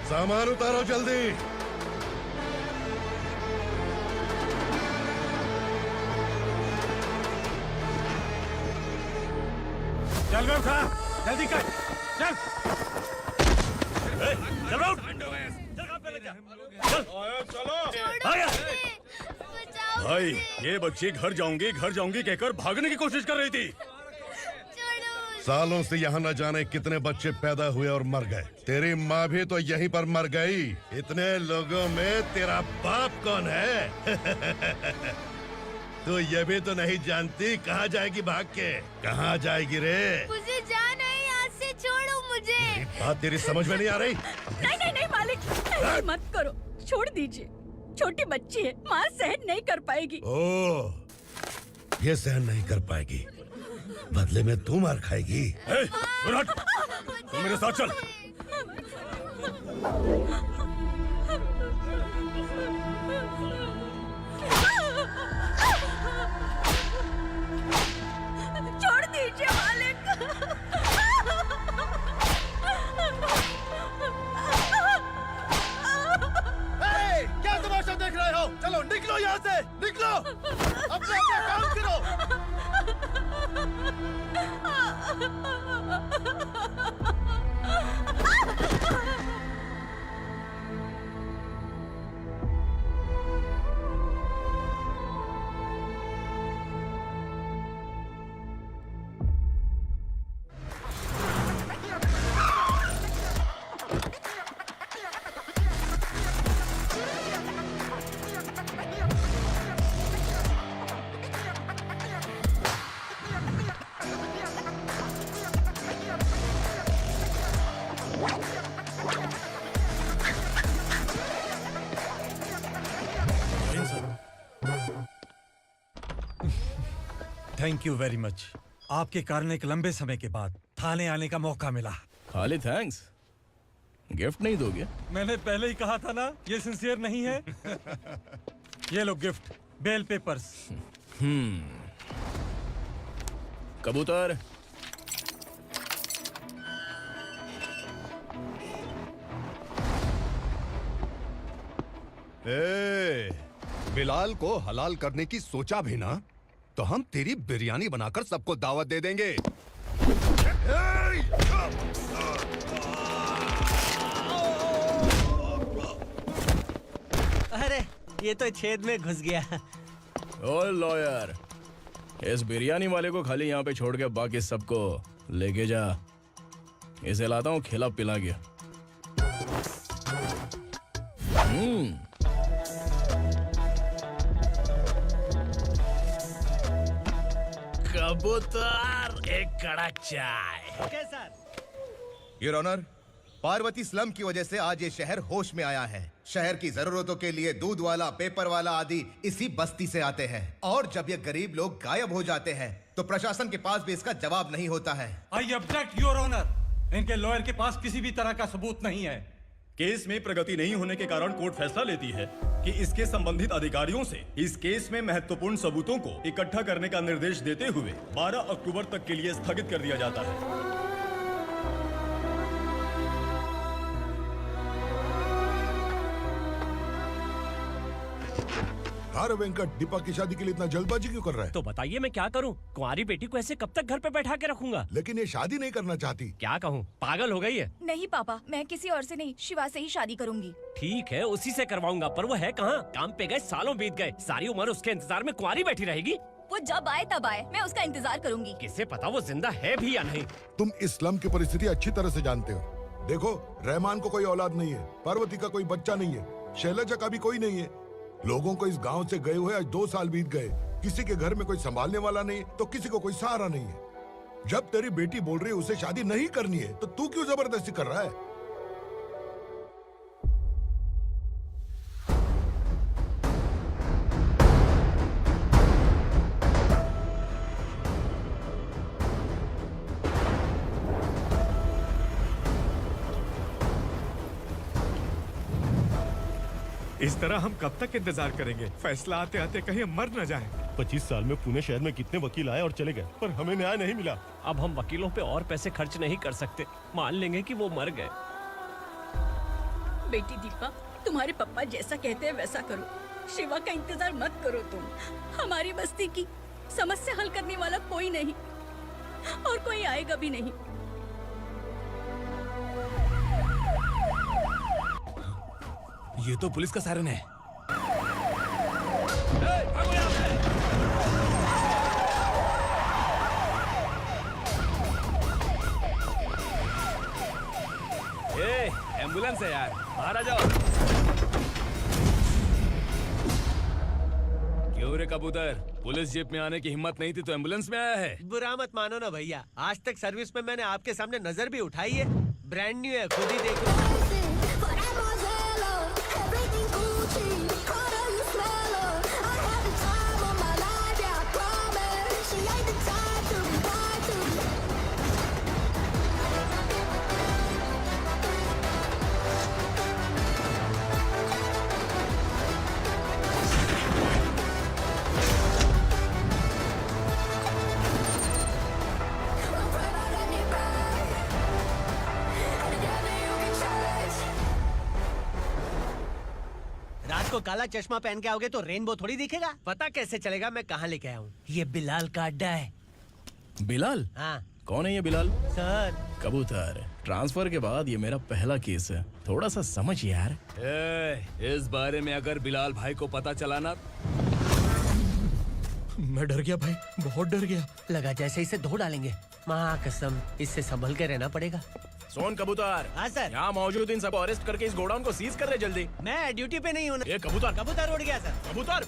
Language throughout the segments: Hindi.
सामान उतारो जल्दी। चल बे उठा, जल्दी कर, चल। चल उठ, चलो। भाई ये बच्ची घर जाऊंगी कहकर भागने की कोशिश कर रही थी। सालों से यहाँ न जाने कितने बच्चे पैदा हुए और मर गए। तेरी माँ भी तो यहीं पर मर गई। इतने लोगों में तेरा बाप कौन है? तू ये भी तो नहीं जानती कहाँ जाएगी भाग के? कहाँ जाएगी रे? मुझे जाना है यहाँ से, छोड़ो मुझे। बात तेरी समझ में नहीं आ रही? नहीं मालिक, ऐसे मत करो, छोड़ दीजिए। छोटी बच्ची है, माँ सहन नहीं कर पाएगी। ओह, ये सहन नहीं कर पाएगी, बदले में तू मार खाएगी। तू मेरे साथ चल। छोड़ दीजिए मालिक। क्या तमाशा देख रहे हो? चलो निकलो यहाँ से, निकलो। अपना काम करो। Thank you very much. आपके कारण एक लंबे समय के बाद थाने आने का मौका मिला। खाली थैंक्स, गिफ्ट नहीं दोगे? मैंने पहले ही कहा था ना, ये सिंसियर नहीं है। ये लो गिफ्ट, बेल पेपर्स। कबूतर। बिलाल को हलाल करने की सोचा भी ना, तो हम तेरी बिरयानी बनाकर सबको दावत दे देंगे। अरे ये तो छेद में घुस गया। ओ लॉयर, इस बिरयानी वाले को खाली यहाँ पे छोड़ के बाकी सबको लेके जा। इसे लाता हूँ खिला पिला के। कबूतर, एक कड़क चाय। Okay sir. Your honour, Parvati slum की वजह से आज ये शहर होश में आया है। शहर की जरूरतों के लिए दूध वाला, पेपर वाला आदि इसी बस्ती से आते हैं, और जब ये गरीब लोग गायब हो जाते हैं तो प्रशासन के पास भी इसका जवाब नहीं होता है। I object your honour. इनके लॉयर के पास किसी भी तरह का सबूत नहीं है। केस में प्रगति नहीं होने के कारण कोर्ट फैसला लेती है कि इसके संबंधित अधिकारियों से इस केस में महत्वपूर्ण सबूतों को इकट्ठा करने का निर्देश देते हुए 12 अक्टूबर तक के लिए स्थगित कर दिया जाता है। अरे वेंकट, दीपा की शादी के लिए इतना जल्दबाजी क्यों कर रहा है? तो बताइए मैं क्या करूं? कुंवारी बेटी को ऐसे कब तक घर पे बैठा के रखूंगा? लेकिन ये शादी नहीं करना चाहती। क्या कहूं, पागल हो गई है। नहीं पापा, मैं किसी और से नहीं, शिवा से ही शादी करूंगी। ठीक है, उसी से करवाऊंगा, पर वो है कहाँ? काम पे गए, सालों बीत गए, सारी उम्र उसके इंतजार में कुंवारी बैठी रहेगी। वो जब आए तब आए, मैं उसका इंतजार करूंगी। किसे पता वो जिंदा है भी या नहीं। तुम इस्लाम की परिस्थिति अच्छी तरह से जानते हो। देखो, रहमान को कोई औलाद नहीं है, पार्वती का कोई बच्चा नहीं है, शैलजा का भी कोई नहीं है। लोगों को इस गांव से गए हुए आज 2 साल बीत गए। किसी के घर में कोई संभालने वाला नहीं, तो किसी को कोई सहारा नहीं है। जब तेरी बेटी बोल रही है उसे शादी नहीं करनी है, तो तू क्यों जबरदस्ती कर रहा है? इस तरह हम कब तक इंतजार करेंगे? फैसला आते आते कहीं मर न जाए। 25 साल में पुणे शहर में कितने वकील आए और चले गए, पर हमें न्याय नहीं मिला। अब हम वकीलों पे और पैसे खर्च नहीं कर सकते। मान लेंगे कि वो मर गए। बेटी दीपा, तुम्हारे पापा जैसा कहते हैं वैसा करो। शिवा का इंतजार मत करो तुम। हमारी बस्ती की समस्या हल करने वाला कोई नहीं और कोई आएगा भी नहीं। ये तो पुलिस का सायरन है। एम्बुलेंस है यार, बाहर आ जाओ। क्यों रे कबूतर, पुलिस जीप में आने की हिम्मत नहीं थी तो एम्बुलेंस में आया है? बुरा मत मानो ना भैया, आज तक सर्विस में मैंने आपके सामने नजर भी उठाई है। ब्रांड न्यू है, खुद ही देखो। रात को काला चश्मा पहन के आओगे तो रेनबो थोड़ी दिखेगा। पता कैसे चलेगा मैं कहाँ लेके आया हूँ? ये बिलाल का अड्डा है। बिलाल? हाँ कौन है ये बिलाल? सर। कबूतर, ट्रांसफर के बाद ये मेरा पहला केस है, थोड़ा सा समझ यार। इस बारे में अगर बिलाल भाई को पता चला ना। मैं डर गया भाई, बहुत डर गया। लगा जैसे इसे धो डालेंगे। माँ कसम, इससे संभल के रहना पड़ेगा। सोन कबूतर। हाँ सर। यहाँ मौजूद इन सबको अरेस्ट करके इस गोडाउन को सीज कर रहे जल्दी। मैं ड्यूटी पे नहीं हूँ। ये कबूतर। कबूतर उड़ गया सर। कबूतर।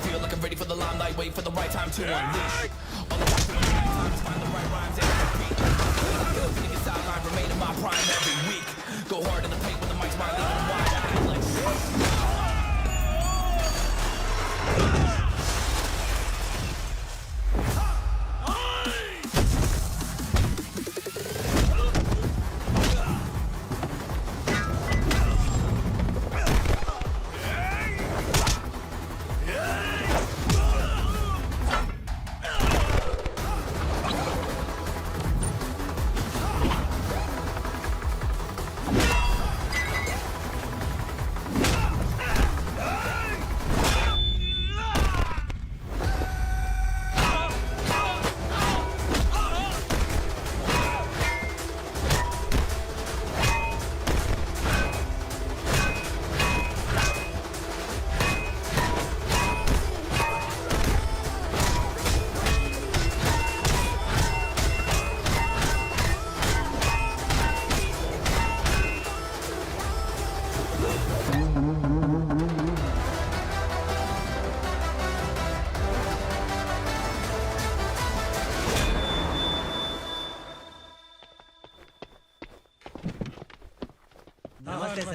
Feel like I'm ready for the limelight, wait for the right time to unleash. All I want to do is find the right rhymes and beat. Feeling your sideline, remain in my prime every week. Go hard in the paint with the mic's my leading wide. I feel like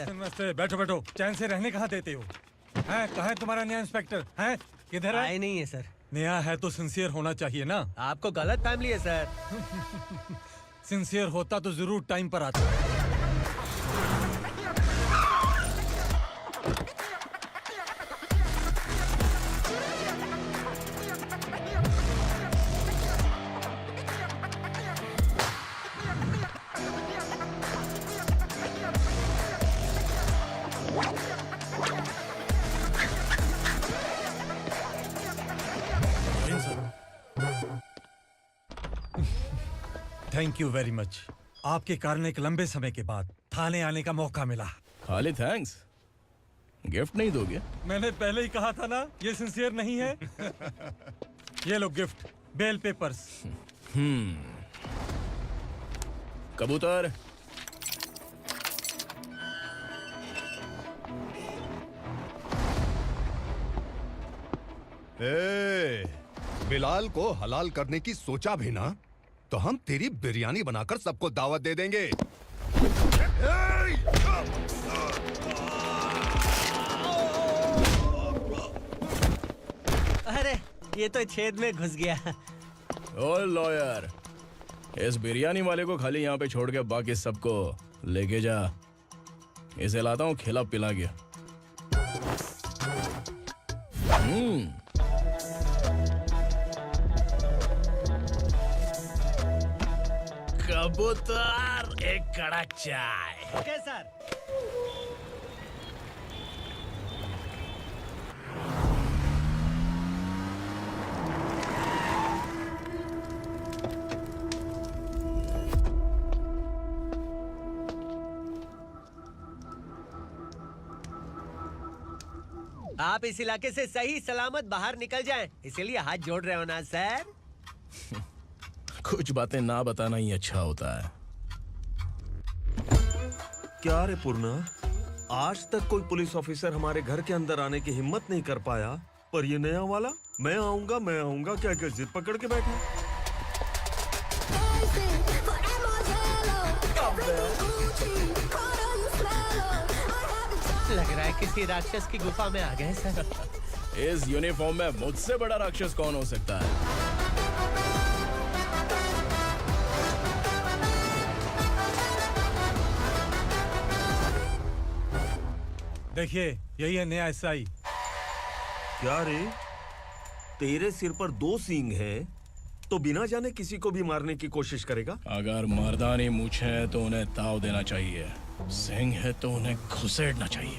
नमस्ते, बैठो बैठो। चैन से रहने कहाँ देते हो? हैं, कहाँ है तुम्हारा नया इंस्पेक्टर? हैं, किधर है? आए नहीं है सर। नया है तो सिंसियर होना चाहिए ना। आपको गलत फैमिली है सर। सिंसियर होता तो जरूर टाइम पर आता। Thank you very much. आपके कारण एक लंबे समय के बाद थाने आने का मौका मिला। खाली थैंक्स, गिफ्ट नहीं दोगे? मैंने पहले ही कहा था ना, ये सिंसियर नहीं है। ये लो गिफ्ट, बेल पेपर्स। कबूतर, बिलाल को हलाल करने की सोचा भी ना तो हम तेरी बिरयानी बनाकर सबको दावत दे देंगे। अरे ये तो छेद में घुस गया। ओ लॉयर, इस बिरयानी वाले को खाली यहाँ पे छोड़ के बाकी सबको लेके जा। इसे लाता हूँ खिला पिला के। कबूतर, एक कड़क चाय। Okay sir. आप इस इलाके से सही सलामत बाहर निकल जाएं, इसीलिए हाथ जोड़ रहे हो ना सर? कुछ बातें ना बताना ही अच्छा होता है। क्या रे पूर्णा, आज तक कोई पुलिस ऑफिसर हमारे घर के अंदर आने की हिम्मत नहीं कर पाया, पर ये नया वाला मैं आऊंगा क्या क्या जिद पकड़ के बैठा। लग रहा है किसी राक्षस की गुफा में आ गए सर। इस यूनिफॉर्म में मुझसे बड़ा राक्षस कौन हो सकता है? देखिए, यही है नया एसआई। क्या रे, तेरे सिर पर 2 सींग है तो बिना जाने किसी को भी मारने की कोशिश करेगा? अगर मर्दानी मूछें है तो उन्हें ताव देना चाहिए, सिंह है तो उन्हें घुसेड़ना चाहिए,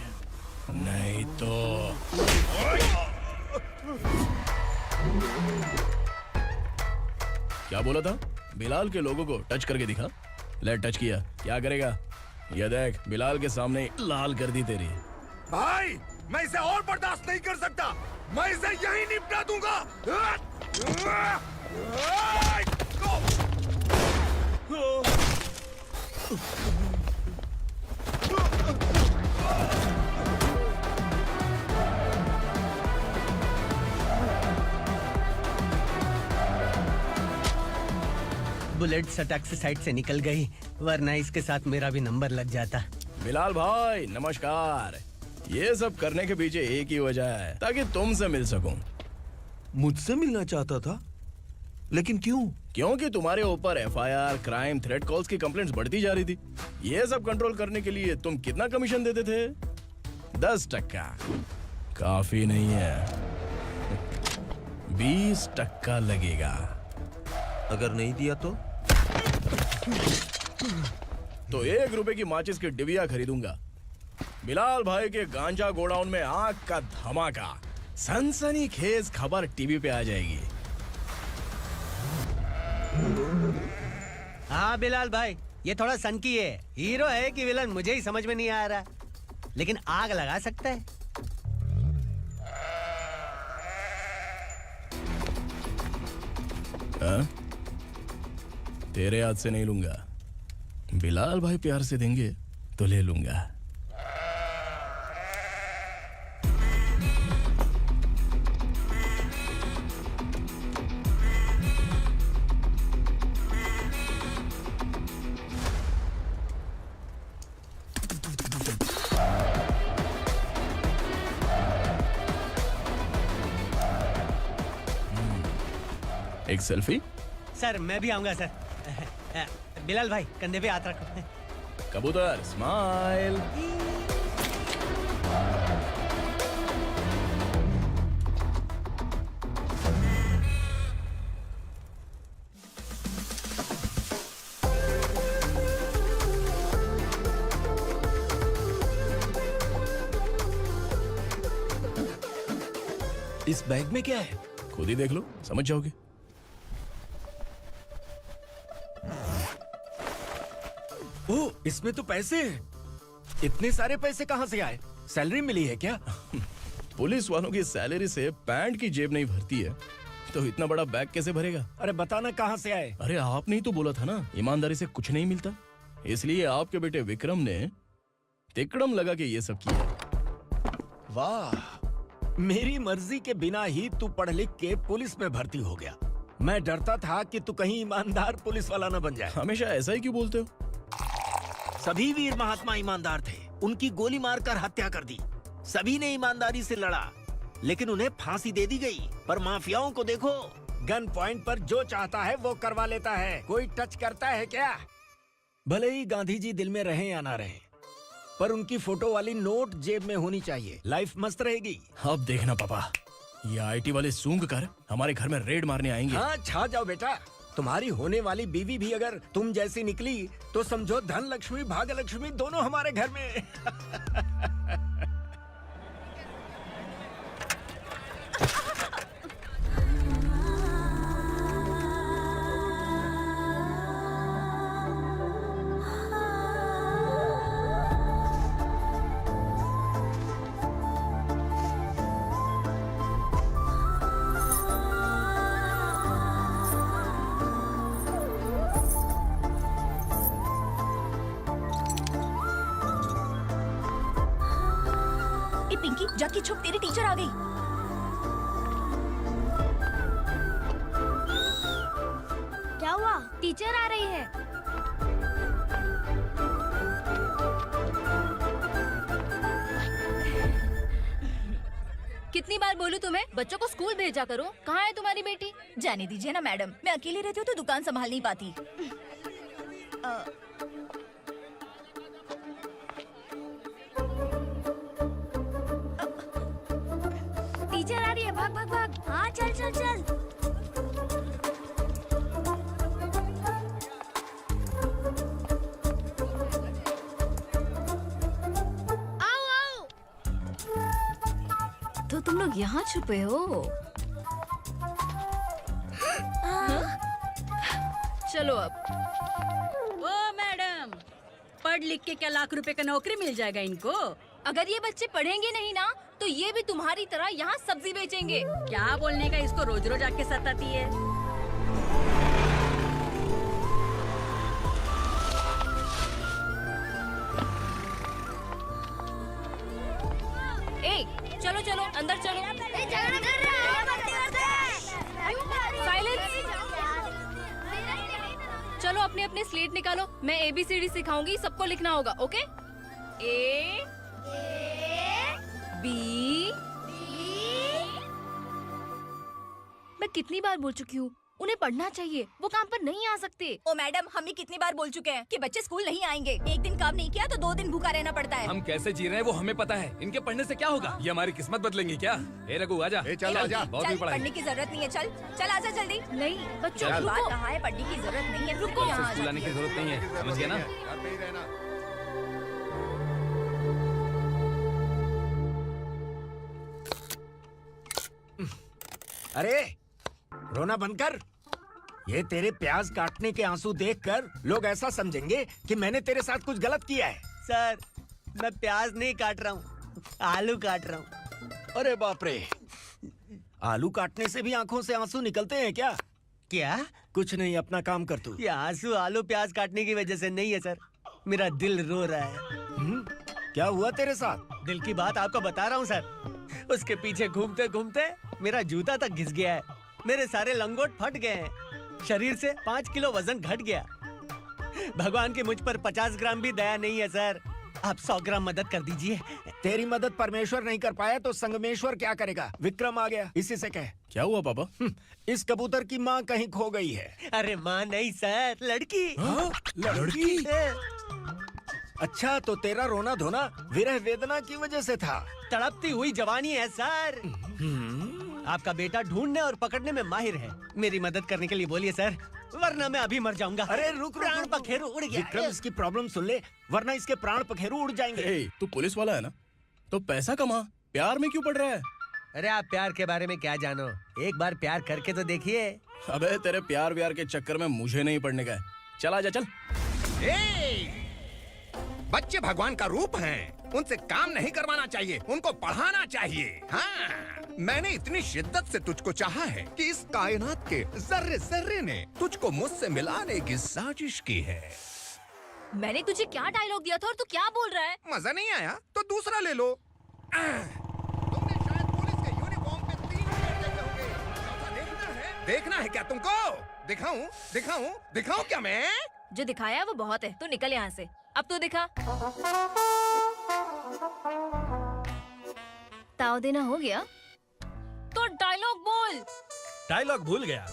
नहीं तो। क्या बोला था? बिलाल के लोगों को टच करके दिखा। ले टच किया, क्या करेगा? ये देख, बिलाल के सामने लाल कर दी तेरी। भाई, मैं इसे और बर्दाश्त नहीं कर सकता, मैं इसे यहीं निपटा दूंगा। बुलेट सटक से साइड से निकल गई, वरना इसके साथ मेरा भी नंबर लग जाता। बिलाल भाई नमस्कार। ये सब करने के पीछे एक ही वजह है, ताकि तुमसे मिल सकूं। मुझसे मिलना चाहता था, लेकिन क्यों? क्योंकि तुम्हारे ऊपर एफआईआर, क्राइम, थ्रेट कॉल्स की कंप्लेंट्स बढ़ती जा रही थी। ये सब कंट्रोल करने के लिए तुम कितना कमीशन देते थे? 10%। काफी नहीं है, 20% लगेगा। अगर नहीं दिया तो 1 रुपए की माचिस की डिबिया खरीदूंगा। बिलाल भाई के गांजा गोडाउन में आग का धमाका, सनसनीखेज खबर टीवी पे आ जाएगी। हाँ बिलाल भाई, ये थोड़ा सनकी है, हीरो है कि विलन मुझे ही समझ में नहीं आ रहा, लेकिन आग लगा सकता है। तेरे हाथ से नहीं लूंगा, बिलाल भाई प्यार से देंगे तो ले लूंगा। एक सेल्फी? सर मैं भी आऊंगा सर। बिलाल भाई कंधे पे हाथ रखो। कबूतर स्माइल। इस बैग में क्या है? खुद ही देख लो, समझ जाओगे। ओह, इसमें तो पैसे हैं। इतने सारे पैसे कहाँ से आए? सैलरी मिली है क्या? पुलिस वालों की सैलरी से पैंट की जेब नहीं भरती है, तो इतना बड़ा बैग कैसे भरेगा? अरे बताना कहाँ से आए? अरे आपने ही तो बोला था ना, ईमानदारी से कुछ नहीं मिलता, इसलिए आपके बेटे विक्रम ने तिकड़म लगा के ये सब किया। वाह, मेरी मर्जी के बिना ही तू पढ़ लिख के पुलिस में भर्ती हो गया। मैं डरता था कि तू कहीं ईमानदार पुलिस वाला न बन जाए। हमेशा ऐसा ही क्यों बोलते हो? सभी वीर महात्मा ईमानदार थे, उनकी गोली मारकर हत्या कर दी। सभी ने ईमानदारी से लड़ा, लेकिन उन्हें फांसी दे दी गई। पर माफियाओं को देखो, गन पॉइंट पर जो चाहता है वो करवा लेता है। कोई टच करता है क्या? भले ही गांधी जी दिल में रहे या ना रहे, पर उनकी फोटो वाली नोट जेब में होनी चाहिए। लाइफ मस्त रहेगी। अब देखना पापा, ये आईटी वाले सूंघ कर हमारे घर में रेड मारने आएंगे। हाँ, छा जाओ बेटा। तुम्हारी होने वाली बीवी भी अगर तुम जैसी निकली तो समझो धन लक्ष्मी भाग्य लक्ष्मी दोनों हमारे घर में। ए पिंकी, जाके छुप, तेरी टीचर आ गई। क्या हुआ? टीचर आ रही है। कितनी बार बोलूं तुम्हें, बच्चों को स्कूल भेजा करो। कहाँ है तुम्हारी बेटी? जाने दीजिए ना मैडम, मैं अकेली रहती हूँ तो दुकान संभाल नहीं पाती। टीचर आ रही है, भाग भाग भाग। हाँ चल चल चल। आओ आओ। तो तुम लोग यहाँ छुपे हो? चलो अब। ओ मैडम, पढ़ लिख के क्या लाख रुपए का नौकरी मिल जाएगा इनको? अगर ये बच्चे पढ़ेंगे नहीं ना तो ये भी तुम्हारी तरह यहाँ सब्जी बेचेंगे। क्या बोलने का, इसको रोज रोज आके सताती है। ए, चलो चलो अंदर चलो। साइलेंस। चलो अपने अपने स्लेट निकालो, मैं ABCD सिखाऊंगी, सबको लिखना होगा। ओके? A B। मैं कितनी बार बोल चुकी हूँ, उन्हें पढ़ना चाहिए, वो काम पर नहीं आ सकते। ओ मैडम, हम ही कितनी बार बोल चुके हैं कि बच्चे स्कूल नहीं आएंगे। एक दिन काम नहीं किया तो 2 दिन भूखा रहना पड़ता है। हम कैसे जी रहे हैं वो हमें पता है, इनके पढ़ने से क्या होगा? ये हमारी किस्मत बदलेंगे क्या? ए रघु आजा। चल आजा। बहुत भी पढ़ाई। पढ़ने की जरूरत नहीं है, चल चल आजा जल्दी। नहीं बच्चों की बात कहाँ है, पढ़ने की जरूरत नहीं है, रुको यहाँ। स्कूल आने की जरूरत नहीं है, समझ गया ना? घर पे ही रहना। अरे रोना बंद कर। ये तेरे प्याज काटने के आंसू देखकर लोग ऐसा समझेंगे कि मैंने तेरे साथ कुछ गलत किया है। सर, मैं प्याज नहीं काट रहा हूँ, आलू काट रहा हूँ। अरे बाप रे, आलू काटने से भी आंखों से आंसू निकलते हैं क्या? क्या? कुछ नहीं, अपना काम कर तू। ये आंसू आलू प्याज काटने की वजह से नहीं है सर, मेरा दिल रो रहा है। क्या हुआ तेरे साथ? दिल की बात आपको बता रहा हूँ सर। उसके पीछे घूमते घूमते मेरा जूता तक घिस गया है, मेरे सारे लंगोट फट गए हैं, शरीर से 5 किलो वजन घट गया। भगवान की मुझ पर 50 ग्राम भी दया नहीं है सर, आप 100 ग्राम मदद कर दीजिए। तेरी मदद परमेश्वर नहीं कर पाया तो संगमेश्वर क्या करेगा? विक्रम आ गया, इसी से कह। क्या हुआ पापा? इस कबूतर की माँ कहीं खो गई है। अरे माँ नहीं सर, लड़की। लड़की? अच्छा, तो तेरा रोना धोना विरह वेदना की वजह से था। तड़पती हुई जवानी है सर। आपका बेटा ढूंढने और पकड़ने में माहिर है, मेरी मदद करने के लिए बोलिए सर, वरना मैं अभी मर जाऊंगा। अरे रुक, प्राण पखेरु उड़ गया। विक्रम इसकी प्रॉब्लम सुन ले, वरना इसके प्राण पखेरु उड़ जाएंगे। ए, तू पुलिस वाला है ना, तो पैसा कमा, प्यार में क्यों पड़ रहा है? अरे आप प्यार के बारे में क्या जानो, एक बार प्यार करके तो देखिए। अबे तेरे प्यार व्यार के चक्कर में मुझे नहीं पड़ने का है। चल आजा चल। बच्चे भगवान का रूप हैं, उनसे काम नहीं करवाना चाहिए, उनको पढ़ाना चाहिए। हाँ, मैंने इतनी शिद्दत से तुझको चाहा है कि इस कायनात के जर्रे जर्रे ने तुझको मुझसे मिलाने की साजिश की है। मैंने तुझे क्या डायलॉग दिया था और तू क्या बोल रहा है? मजा नहीं आया तो दूसरा ले लो। तुमने शायद पुलिस के यूनिफॉर्म पे 3 शेर देखे होंगे। ऐसा देखना है क्या तुमको? दिखाऊं दिखाऊं दिखाऊं क्या मैं? जो दिखाया वो बहुत है, तू निकल यहाँ से। अब तो दिखा। ताव देना हो गया तो डायलॉग बोल। डायलॉग भूल गया।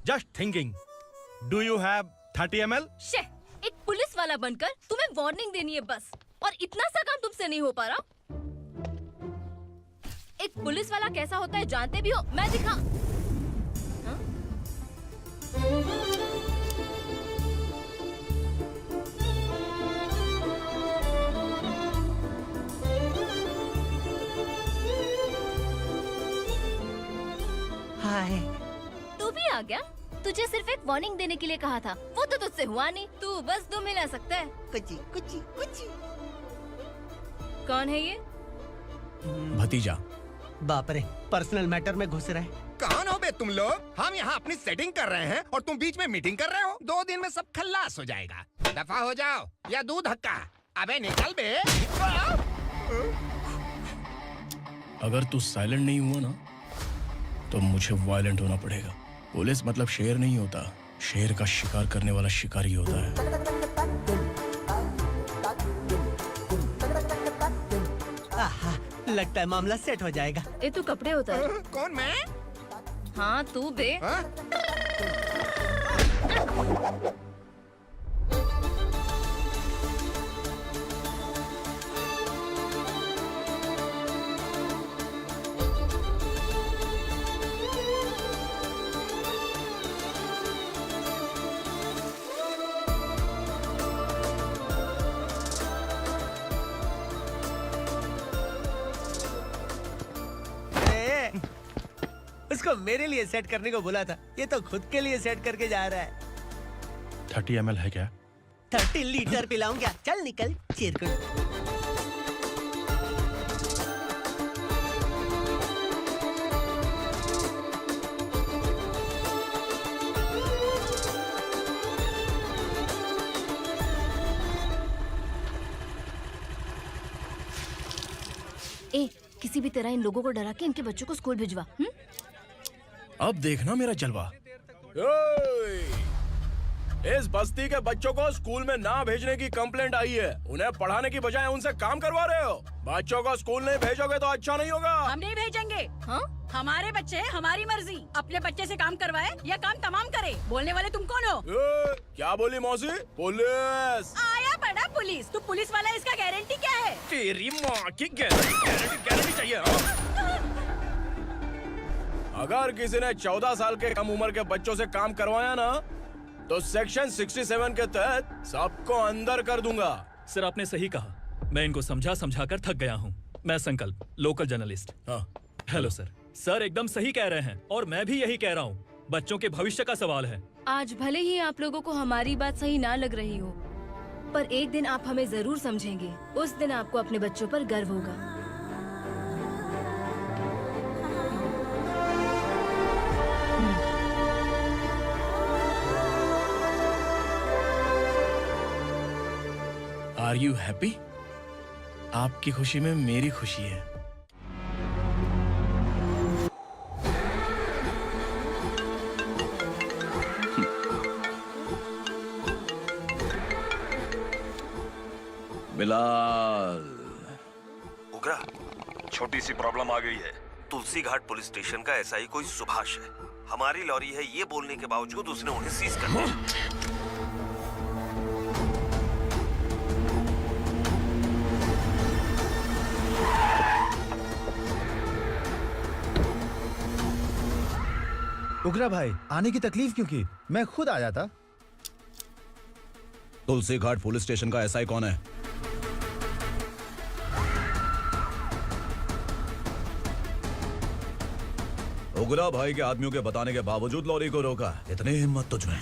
Just thinking, do you have 30 ml? शे, एक पुलिस वाला बनकर तुम्हें वार्निंग देनी है बस। और इतना सा काम तुमसे नहीं हो पा रहा। एक पुलिस वाला कैसा होता है जानते भी हो? मैं दिखा। हाँ? हाय। तू भी आ गया? तुझे सिर्फ एक वार्निंग देने के लिए कहा था, वो तो तुझसे हुआ नहीं। तू बस दुम हिला सकता है। कुची कुची कुची। कौन है ये? भतीजा। बाप रे, पर्सनल मैटर में घुस रहे। कौन हो बे तुम लोग? हम यहाँ अपनी सेटिंग कर रहे हैं और तुम बीच में मीटिंग कर रहे हो। 2 दिन में सब खल्लास हो जाएगा। दफा हो जाओ या दूध हक्का। अबे निकल बे। अगर तू साइलेंट नहीं हुआ ना तो मुझे वायलेंट होना पड़ेगा। पुलिस मतलब शेर नहीं होता, शेर का शिकार करने वाला शिकारी होता है। आहा, लगता है मामला सेट हो जाएगा। ए तू कपड़े उतार। कौन मैं? हाँ तू बे। हाँ? उसको मेरे लिए सेट करने को बोला था, ये तो खुद के लिए सेट करके जा रहा है। 30 ml है क्या? 30 लीटर पिलाऊं क्या? चल निकल चिरकुट। ए किसी भी तरह इन लोगों को डरा के इनके बच्चों को स्कूल भिजवा। अब देखना मेरा जलवा। इस बस्ती के बच्चों को स्कूल में ना भेजने की कंप्लेंट आई है। उन्हें पढ़ाने की बजाय उनसे काम करवा रहे हो। बच्चों को स्कूल नहीं भेजोगे तो अच्छा नहीं होगा। हम नहीं भेजेंगे। हाँ? हमारे बच्चे हमारी मर्जी। अपने बच्चे से काम करवाए या काम तमाम करे। बोलने वाले तुम कौन हो? क्या बोली मौसी? पुलिस आया बड़ा पुलिस। तू पुलिस वाला, इसका गारंटी क्या है? तेरी माँ की गारंटी चाहिए। अगर किसी ने 14 साल के कम उम्र के बच्चों से काम करवाया ना तो सेक्शन 67 के तहत सबको अंदर कर दूंगा। सर आपने सही कहा। मैं इनको समझा कर थक गया हूँ। मैं संकल्प, लोकल जर्नलिस्ट। हाँ। Hello sir. सर एकदम सही कह रहे हैं और मैं भी यही कह रहा हूँ। बच्चों के भविष्य का सवाल है। आज भले ही आप लोगों को हमारी बात सही ना लग रही हो, पर एक दिन आप हमें जरूर समझेंगे। उस दिन आपको अपने बच्चों पर गर्व होगा। Are you happy? आपकी खुशी में मेरी खुशी है। बिलाल। उग्रा, छोटी सी प्रॉब्लम आ गई है। तुलसी घाट पुलिस स्टेशन का एसआई कोई सुभाष है। हमारी लॉरी है ये बोलने के बावजूद उसने उन्हें सीज कर दिया। उग्रा भाई, आने की तकलीफ क्यों की? मैं खुद आ जाता। तुलसी घाट पुलिस स्टेशन का एसआई कौन है? उग्रा भाई के आदमियों के बताने के बावजूद लॉरी को रोका। इतनी हिम्मत तुझमें?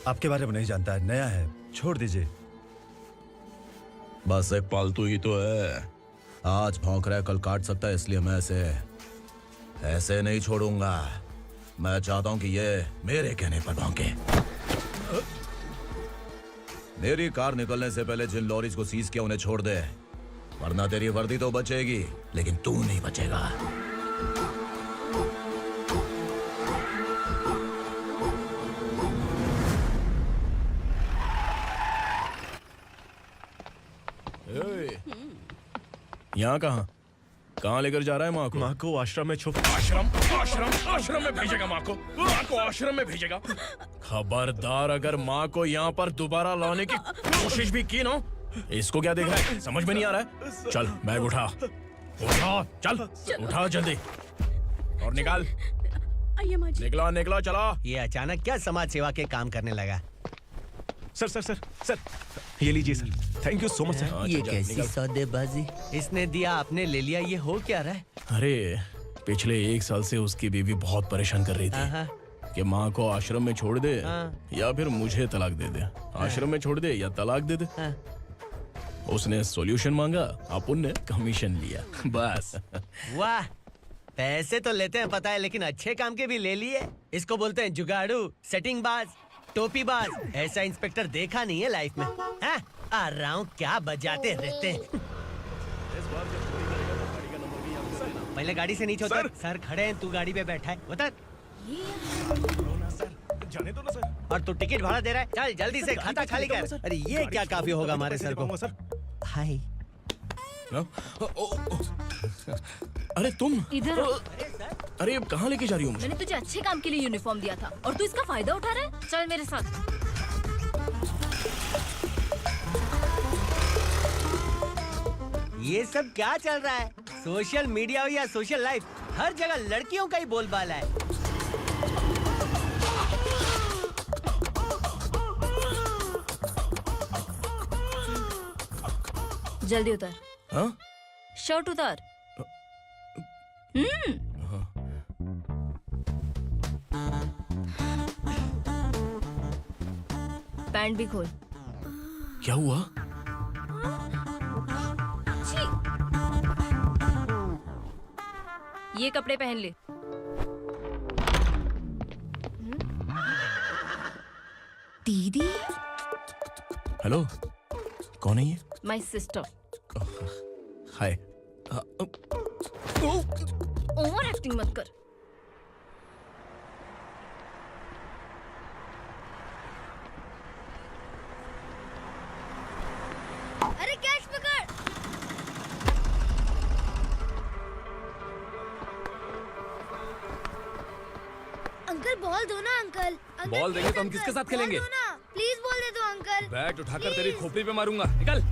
आपके बारे में नहीं जानता है, नया है, छोड़ दीजिए। बस एक पालतू ही तो है। आज भौंक रहा है, कल काट सकता है, इसलिए मैं ऐसे नहीं छोड़ूंगा। मैं चाहता हूं कि ये मेरे कहने पर भौंके। मेरी कार निकलने से पहले जिन लॉरीज को सीज किया उन्हें छोड़ दे, वरना तेरी वर्दी तो बचेगी लेकिन तू नहीं बचेगा। यहाँ कहाँ लेकर जा रहा है माँ को? माँ को आश्रम में छुप। आश्रम में भेजेगा माँ को आश्रम में भेजेगा। खबरदार, अगर माँ को यहाँ पर दोबारा लाने की कोशिश भी की ना, इसको क्या देख रहा है? समझ में नहीं आ रहा है? चल बैग उठा, चल उठा जल्दी और निकाल। आइए माँ जी। निकला चला। ये अचानक क्या समाज सेवा के काम करने लगा? सर ये लीजिए sir. Thank you so much sir. ये कैसी सौदेबाजी? इसने दिया आपने ले लिया, ये हो क्या रहा है? अरे पिछले 1 साल से उसकी बीवी बहुत परेशान कर रही थी कि माँ को आश्रम में छोड़ दे या फिर मुझे तलाक दे दे। आश्रम में छोड़ दे या तलाक दे दे। उसने सॉल्यूशन मांगा, अपन ने कमीशन लिया, बस। वाह, पैसे तो लेते हैं पता है, लेकिन अच्छे काम के भी ले लिए। इसको बोलते हैं जुगाड़ू, सेटिंग बाज, टोपी बाज। ऐसा इंस्पेक्टर देखा नहीं है लाइफ में। हाँ? आ रहा हूँ, क्या बजाते रहते हैं। पहले गाड़ी से नीचे उतर। सर खड़े हैं, तू गाड़ी पे बैठा है, उतर। जाने दो ना सर। और तू टिकट भाड़ा दे रहा है? चल जल्दी से खाता खाली कर। अरे ये क्या काफी होगा हमारे सर को। हाय। अरे तुम इधर। अरे अब कहाँ लेके जा रही हो मुझे? मैंने तुझे अच्छे काम के लिए यूनिफॉर्म दिया था और तू इसका फायदा उठा रहा है। चल मेरे साथ। ये सब क्या चल रहा है? सोशल मीडिया हो या सोशल लाइफ, हर जगह लड़कियों का ही बोलबाला है। जल्दी उतर। हाँ? शर्ट उतार। पैंट भी खोल। क्या हुआ? ये कपड़े पहन ले। दीदी। हेलो, कौन है ये? My sister. Hi. Over acting मत कर। अरे कैच पकड़। अंकल बॉल दो ना अंकल। बॉल देंगे तो हम किसके साथ खेलेंगे? प्लीज बॉल दे दो अंकल। बैट उठाकर तेरी खोपड़ी पे मारूंगा, निकल।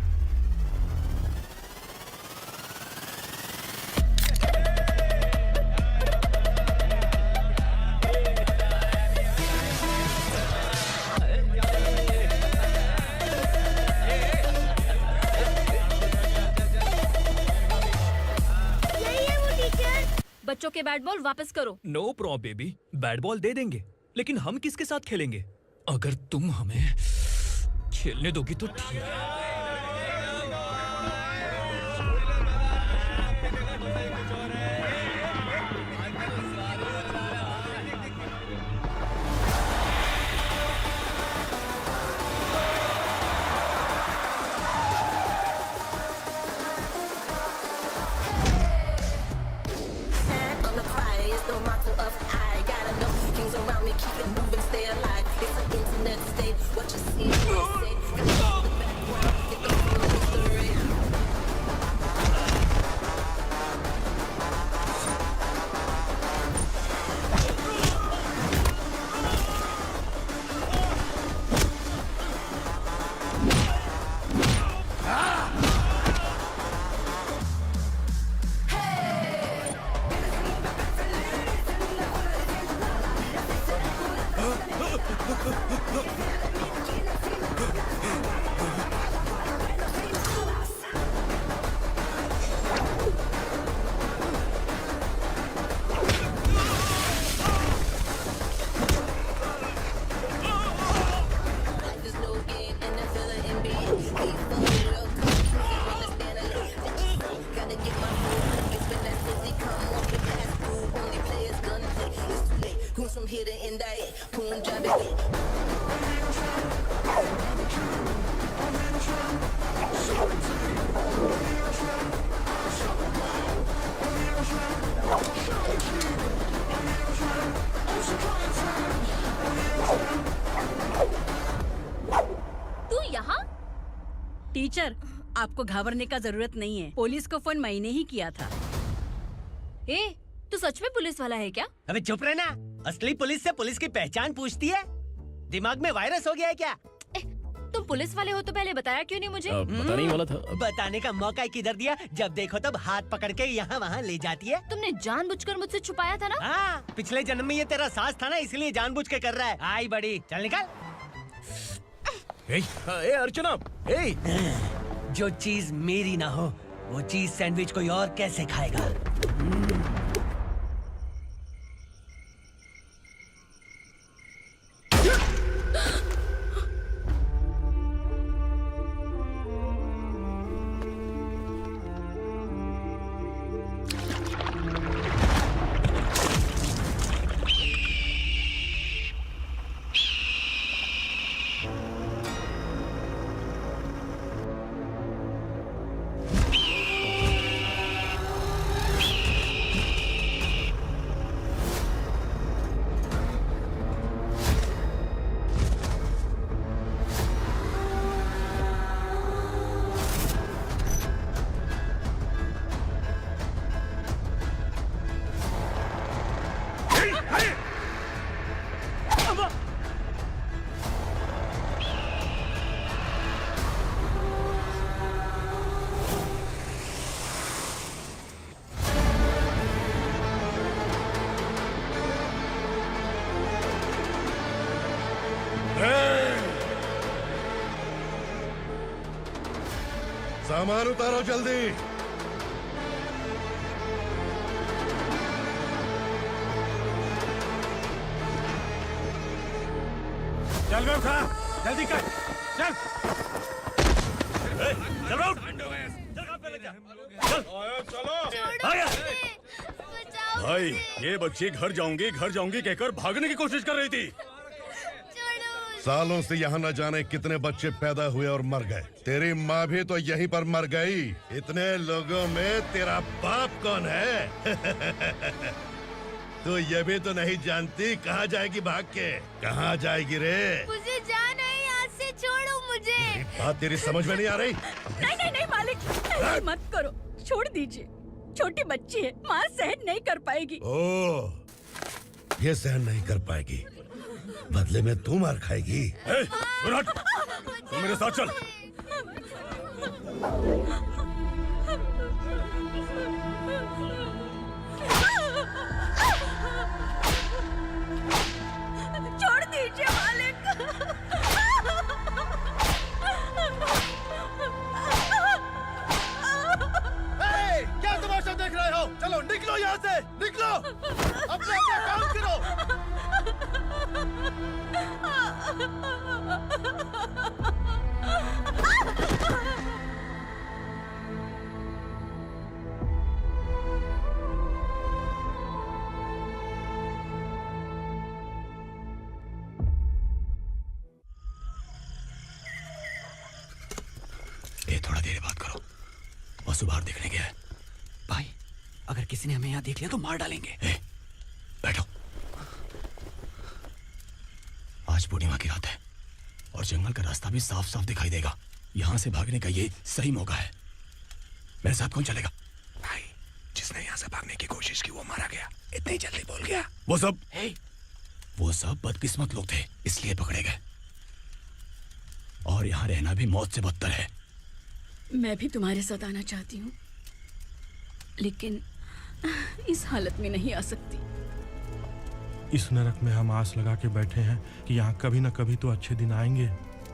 बच्चों के बैट बॉल वापस करो। No problem baby, bat ball दे देंगे, लेकिन हम किसके साथ खेलेंगे? अगर तुम हमें खेलने दोगी तो ठीक है। from here to end that. Punjabi. तू यहाँ? टीचर, आपको घबराने का जरूरत नहीं है। पुलिस को फोन मैंने ही किया था। ए, तू सच में पुलिस वाला है क्या? अबे चुप रहना। असली पुलिस से पुलिस की पहचान पूछती है? दिमाग में वायरस हो गया है क्या? तुम पुलिस वाले हो तो पहले बताया क्यों नहीं मुझे? बताने ही वाला था। बताने का मौका किधर दिया? जब देखो तब हाथ पकड़ के यहाँ वहाँ ले जाती है। तुमने जानबूझकर मुझसे छुपाया था ना? हाँ, पिछले जन्म में ये तेरा सास था ना, इसलिए जानबूझ के कर रहा है। आई बड़ी, चल निकल। ए अर्चना, ए जो चीज मेरी ना हो, वो चीज सैंडविच कोई और कैसे खाएगा? सामान उतारो जल्दी। चल बे उठा, जल्दी कर, चल। चल बे उठ। चलो आया। भाई, ये बच्ची घर जाऊंगी कहकर भागने की कोशिश कर रही थी। सालों से यहाँ न जाने कितने बच्चे पैदा हुए और मर गए। तेरी माँ भी तो यहीं पर मर गई। इतने लोगों में तेरा बाप कौन है? तू ये भी तो नहीं जानती कहाँ जाएगी भाग के? कहाँ जाएगी रे? मुझे जाना है, यहाँ से छोड़ो मुझे। बात तेरी समझ में नहीं आ रही? नहीं मालिक, ऐसे मत करो, छोड़ दीजिए। छोटी बच्ची है, माँ सहन नहीं कर पाएगी। ओह, ये सहन नहीं कर पाएगी, बदले में तू मार खाएगी। तू मेरे साथ चल। छोड़ दीजिए मालिक। क्या तमाशा देख रहे हो? चलो निकलो यहाँ से, निकलो। अपना काम करो। ये थोड़ा देर बात करो, वसु बाहर देखने गया है। भाई, अगर किसी ने हमें यहाँ देख लिया तो मार डालेंगे। बैठो। आज पूर्णिमा की रात है और जंगल का रास्ता भी साफ साफ दिखाई देगा। यहाँ से भागने का ये सही मौका है। मेरे साथ कौन चलेगा? भाई, जिसने यहाँ से भागने की कोशिश की वो मारा गया। इतनी जल्दी बोल गया। वो सब बदकिस्मत लोग थे, इसलिए पकड़े गए। और यहाँ रहना भी मौत से बदतर है। मैं भी तुम्हारे साथ आना चाहती हूँ, लेकिन इस हालत में नहीं आ सकती। इस नरक में हम आस लगा के बैठे हैं कि यहाँ कभी न कभी तो अच्छे दिन आएंगे।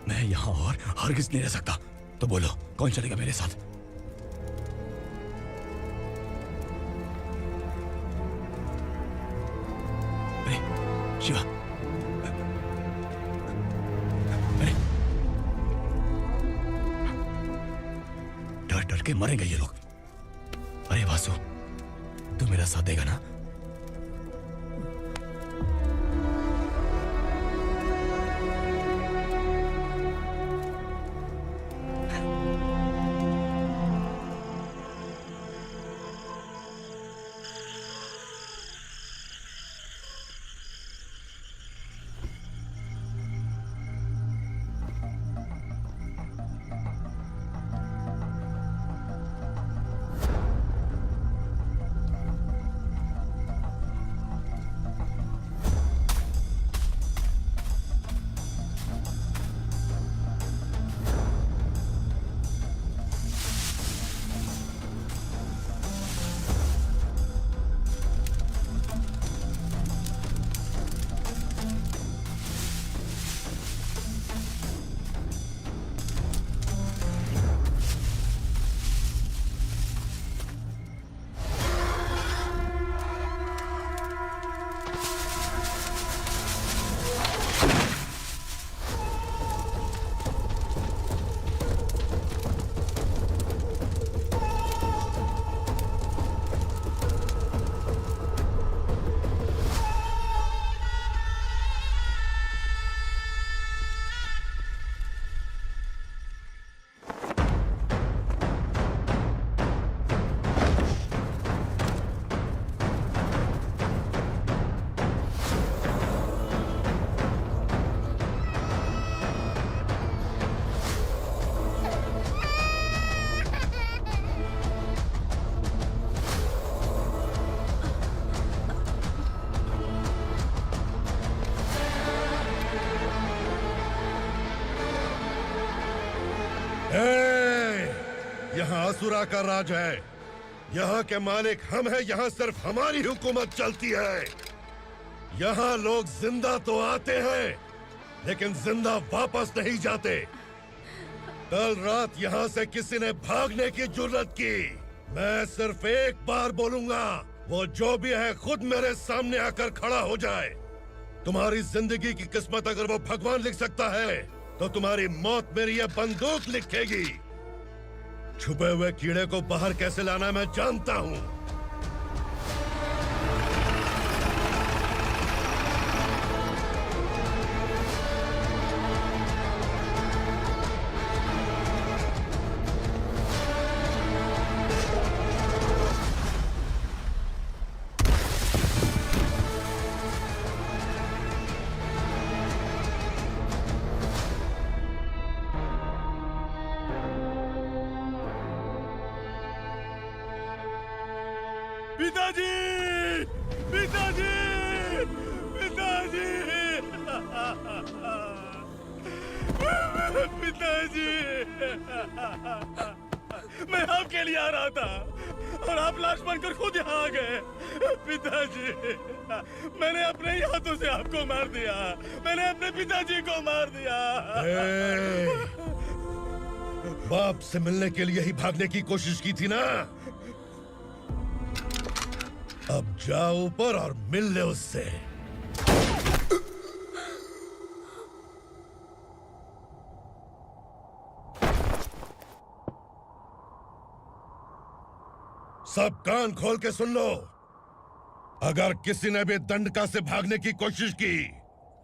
मैं यहाँ और हरगिज़ नहीं रह सकता। तो बोलो, कौन चलेगा मेरे साथ? अरे शिवा, अरे डर डर के मरेंगे ये लोग। अरे वासु, तू मेरा साथ देगा ना? असुरा का राज है। यहाँ के मालिक हम हैं, यहाँ सिर्फ हमारी हुकूमत चलती है। यहाँ लोग जिंदा तो आते हैं लेकिन जिंदा वापस नहीं जाते। कल रात यहाँ से किसी ने भागने की जुर्रत की, मैं सिर्फ एक बार बोलूंगा, वो जो भी है खुद मेरे सामने आकर खड़ा हो जाए। तुम्हारी जिंदगी की किस्मत अगर वो भगवान लिख सकता है तो तुम्हारी मौत मेरी ये बंदूक लिखेगी। छुपे हुए कीड़े को बाहर कैसे लाना मैं जानता हूँ। पिताजी, पिताजी, पिताजी, पिताजी, मैं आपके लिए आ रहा था और आप लाश बनकर खुद यहाँ आ गए। पिताजी, मैंने अपने ही हाथों से आपको मार दिया, मैंने अपने पिताजी को मार दिया। बाप से मिलने के लिए ही भागने की कोशिश की थी ना? अब जाओ ऊपर और मिल ले उससे। सब कान खोल के सुन लो। अगर किसी ने भी दंडका से भागने की कोशिश की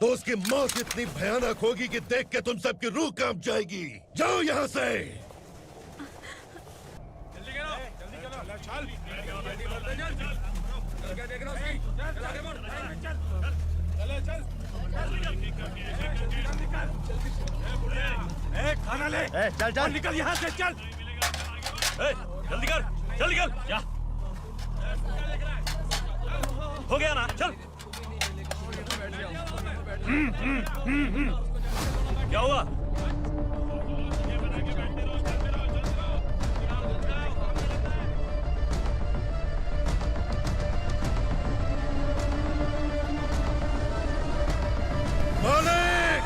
तो उसकी मौत इतनी भयानक होगी कि देख के तुम सबकी रूह कांप जाएगी। जाओ यहाँ से। खाना ले। चल चल निकल यहाँ से, चल। जल्दी कर, जल्दी कर। क्या हो गया ना? चल। क्या हुआ? मालिक!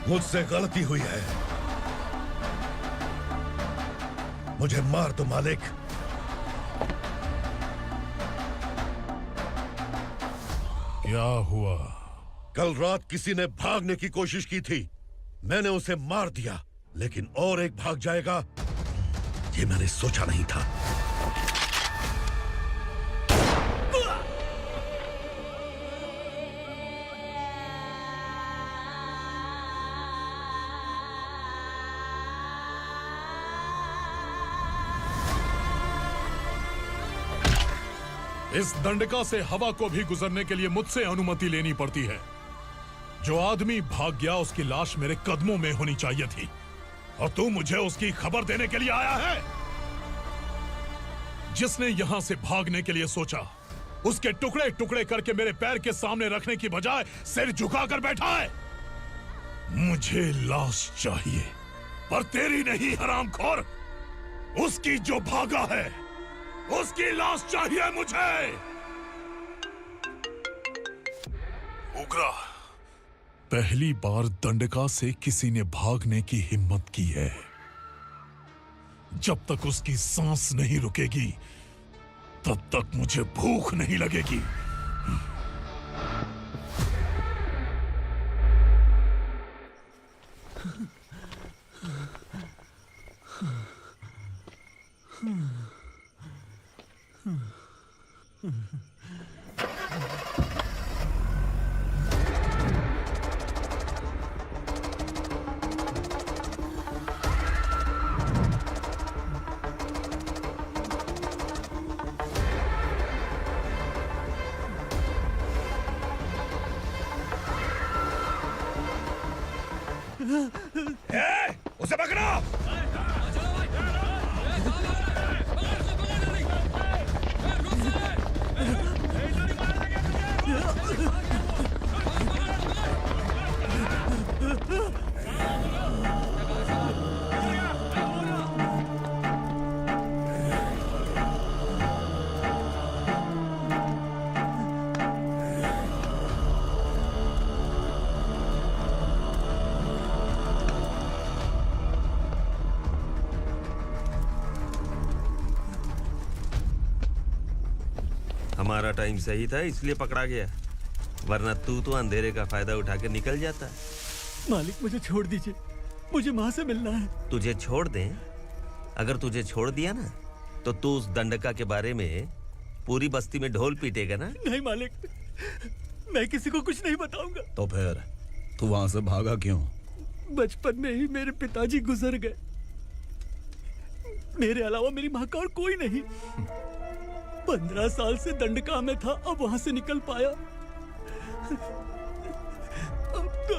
मुझसे गलती हुई है, मुझे मार दो मालिक। क्या हुआ? कल रात किसी ने भागने की कोशिश की थी, मैंने उसे मार दिया, लेकिन और एक भाग जाएगा ये मैंने सोचा नहीं था। इस दंडका से हवा को भी गुजरने के लिए मुझसे अनुमति लेनी पड़ती है। जो आदमी भाग गया उसकी लाश मेरे कदमों में होनी चाहिए थी, और तू मुझे उसकी खबर देने के लिए आया है। जिसने यहां से भागने के लिए सोचा उसके टुकड़े टुकड़े करके मेरे पैर के सामने रखने की बजाय सिर झुकाकर बैठा है। मुझे लाश चाहिए, पर तेरी नहीं हरामखोर, उसकी जो भागा है उसकी लाश चाहिए मुझे। उग्रा, पहली बार दंडका से किसी ने भागने की हिम्मत की है। जब तक उसकी सांस नहीं रुकेगी तब तक मुझे भूख नहीं लगेगी। उसे पकड़ो। हमारा टाइम सही था इसलिए पकड़ा गया, वरना तू तो अंधेरे का फायदा उठा के निकल जाता। मालिक मुझे छोड़ दीजिए, मुझे माँ से मिलना है। तुझे छोड़ दें? अगर तुझे छोड़ दिया ना तो तू उस दंडका के बारे में पूरी बस्ती में ढोल पीटेगा ना। नहीं मालिक, मैं किसी को कुछ नहीं बताऊंगा। तो फिर तू वहां से भागा क्यों? बचपन में ही मेरे पिताजी गुजर गए, मेरे अलावा मेरी माँ का और कोई नहीं। 15 साल से दंडका में था, अब वहां से निकल पाया। अब तो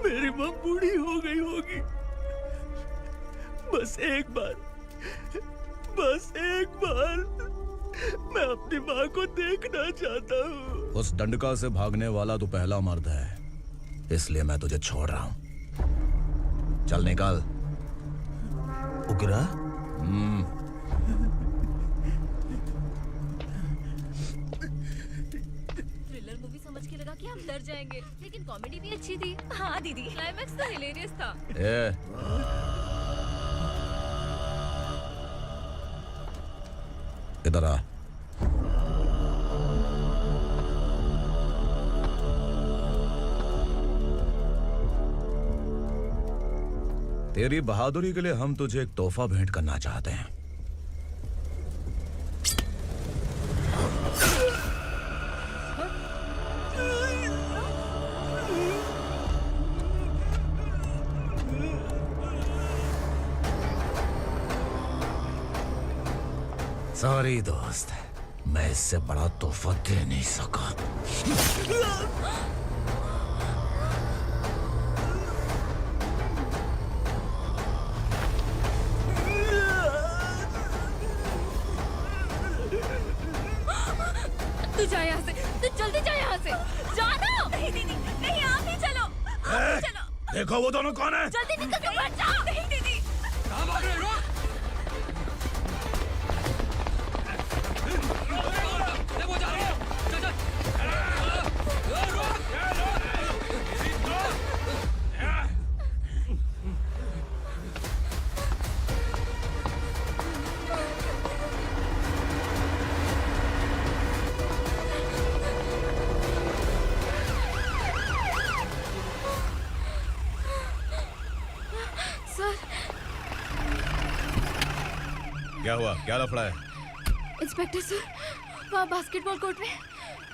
मेरी माँ बूढ़ी हो गई होगी। बस एक बार मैं अपनी माँ को देखना चाहता हूँ। उस दंडका से भागने वाला तू पहला मर्द है, इसलिए मैं तुझे छोड़ रहा हूँ। चल निकल। उग्रा? थ्रिलर मूवी समझ के लगा कि हम डर जाएंगे, लेकिन कॉमेडी भी अच्छी थी। हाँ दीदी, क्लाइमैक्स तो हिलेरियस था। इधर आ। तेरी बहादुरी के लिए हम तुझे एक तोहफा भेंट करना चाहते हैं। सॉरी दोस्त, मैं इससे बड़ा तोहफा दे नहीं सका। तू जा यहाँ से, तू जल्दी जा यहाँ से। जाना। नहीं दीदी, नहीं, आप ही चलो, आप ही चलो। देखो वो दोनों कौन है? जल्दी निकल के मत जाओ। नहीं दीदी। कहाँ भाग रहे हो? क्या हुआ? क्या लफड़ा है? इंस्पेक्टर सर, वहाँ बास्केटबॉल कोर्ट में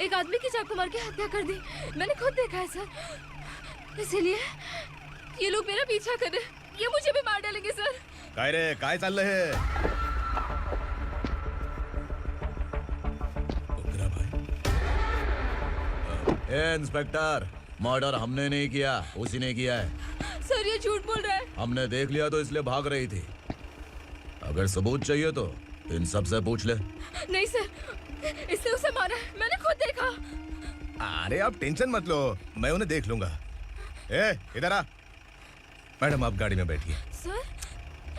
एक आदमी की चाकू मार के हत्या कर दी। मैंने खुद देखा है सर, इसीलिए ये लोग मेरा पीछा कर रहे, ये मुझे भी मार डालेंगे सर। काय रे, काय चाललंय हे? ए इंस्पेक्टर, मर्डर हमने नहीं किया, उसी ने किया है। सर ये झूठ बोल रहा है। हमने देख लिया तो इसलिए भाग रही थी। अगर सबूत चाहिए तो इन सब से पूछ ले। नहीं सर, इसने उसे मारा है, मैंने खुद देखा। अरे आप टेंशन मत लो, मैं उन्हें देख लूंगा। ए, इधर आ। मैडम आप गाड़ी में बैठिए। सर?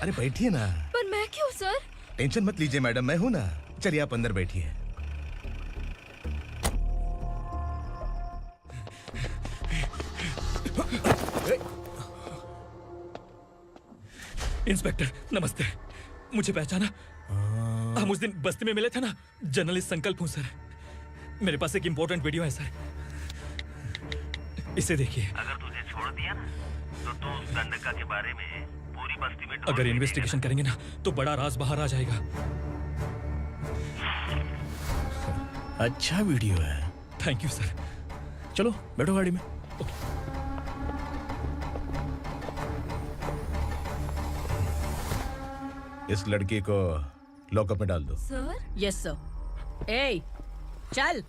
अरे बैठिए ना। पर मैं क्यों सर? टेंशन मत लीजिए मैडम, मैं हूं ना। चलिए आप अंदर बैठिए। इंस्पेक्टर नमस्ते, मुझे पहचाना? हम उस दिन बस्ती में मिले थे ना। जर्नलिस्ट संकल्प हूँ सर, मेरे पास एक इम्पोर्टेंट वीडियो है सर, इसे देखिए। अगर तुझे छोड़ दिया ना तो तू उस दंडका के बारे में पूरी बस्ती में अगर इन्वेस्टिगेशन करेंगे ना तो बड़ा राज बाहर आ जाएगा। अच्छा वीडियो है। Thank you sir. चलो बैठो गाड़ी में। इस लड़की को लॉकअप में डाल दो। सर? Yes sir. ए चल।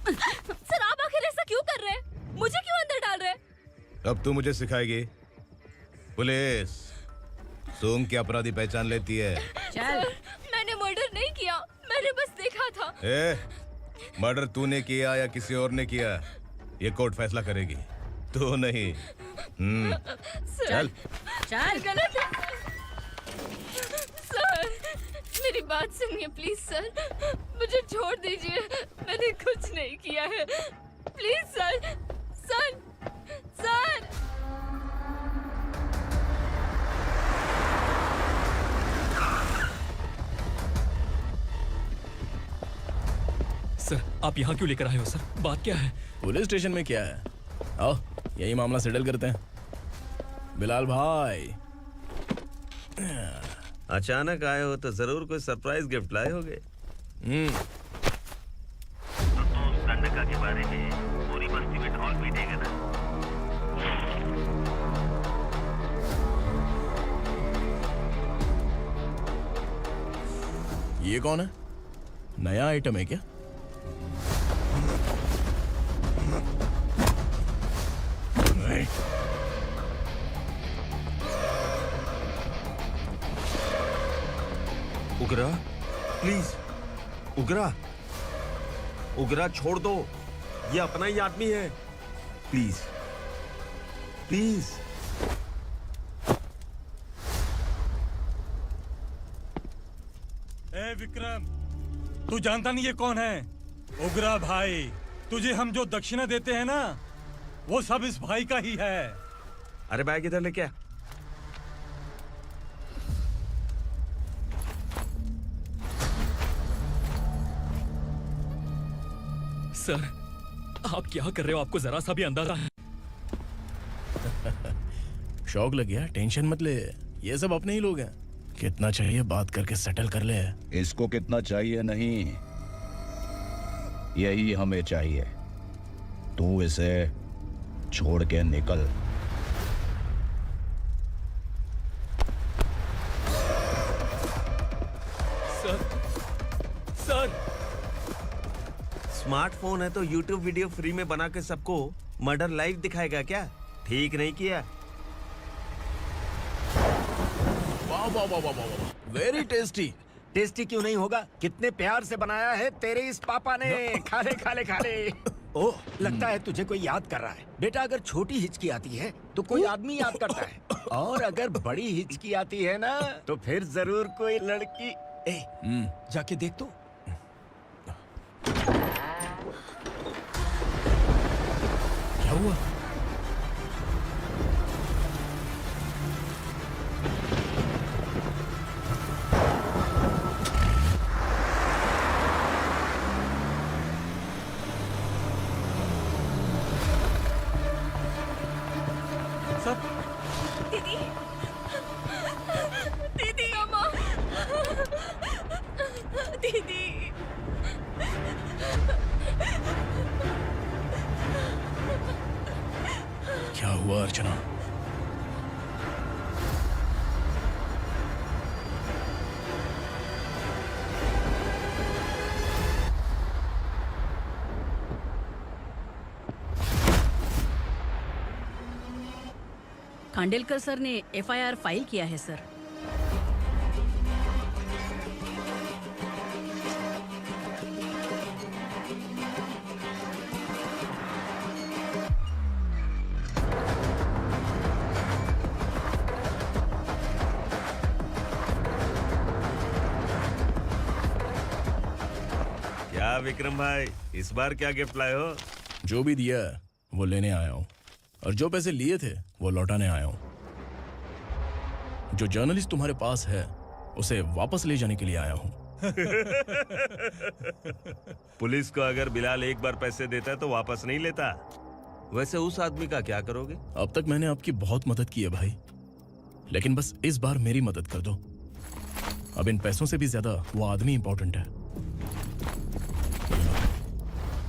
सर आप आखिर ऐसा क्यों कर रहे हैं? मुझे क्यों अब तू मुझे सिखाएगी? पुलिस सोम की अपराधी पहचान लेती है। चल। मैंने मर्डर नहीं किया, मैंने बस देखा था। मर्डर तूने किया या किसी और ने किया, ये कोर्ट फैसला करेगी, तू नहीं। चल चल। गलत है सर, मेरी बात सुनिए प्लीज सर, मुझे छोड़ दीजिए, मैंने कुछ नहीं किया है, please sir. Sir sir sir, आप यहाँ क्यों लेकर आए हो सर? बात क्या है? पुलिस स्टेशन में क्या है? आओ यही मामला सेटल करते हैं। बिलाल भाई, अचानक आए हो तो जरूर कोई सरप्राइज गिफ्ट लाए होगे। तो गंडका के बारे में पूरी बस्ती में ढोल पीटेगा ना? ये कौन है? नया आइटम है क्या? उगरा, प्लीज उगरा, उगरा छोड़ दो, ये अपना ही आदमी है। Please please. ए विक्रम, तू जानता नहीं ये कौन है? उगरा भाई। तुझे हम जो दक्षिणा देते हैं ना, वो सब इस भाई का ही है। अरे बैग इधर लेके आ। सर, आप क्या कर रहे हो? आपको जरा सा भी अंदाजा है? शौक लग गया? टेंशन मत ले, ये सब अपने ही लोग हैं। कितना चाहिए बात करके सेटल कर ले। इसको कितना चाहिए नहीं, यही हमें चाहिए। तू इसे छोड़ के निकल। सर स्मार्टफोन है तो YouTube वीडियो फ्री में बना के सबको मर्डर लाइव दिखाएगा क्या? ठीक नहीं किया। वाह वाह वाह वाह वाह, वेरी टेस्टी। टेस्टी क्यों नहीं होगा? कितने प्यार से बनाया है तेरे इस पापा ने। खा ले खा ले खा ले। ओह, लगता है तुझे कोई याद कर रहा है। बेटा, अगर छोटी हिचकी आती है तो कोई आदमी याद करता है, और अगर बड़ी हिचकी आती है ना तो फिर जरूर कोई लड़की। जाके देख तो। क्या हुआ? दीदी, दीदी, अम्मा, दीदी। क्या हुआ अर्चना? खांडेलकर सर ने एफआईआर फाइल किया है सर। क्या विक्रम भाई, इस बार क्या गिफ्ट लाए हो? जो भी दिया है वो लेने आया हूँ, और जो पैसे लिए थे वो लौटाने आया हूँ। जो जर्नलिस्ट तुम्हारे पास है उसे वापस ले जाने के लिए आया हूँ। पुलिस को अगर बिलाल एक बार पैसे देता है तो वापस नहीं लेता। वैसे उस आदमी का क्या करोगे? अब तक मैंने आपकी बहुत मदद की है भाई, लेकिन बस इस बार मेरी मदद कर दो। अब इन पैसों से भी ज्यादा वो आदमी इंपॉर्टेंट है।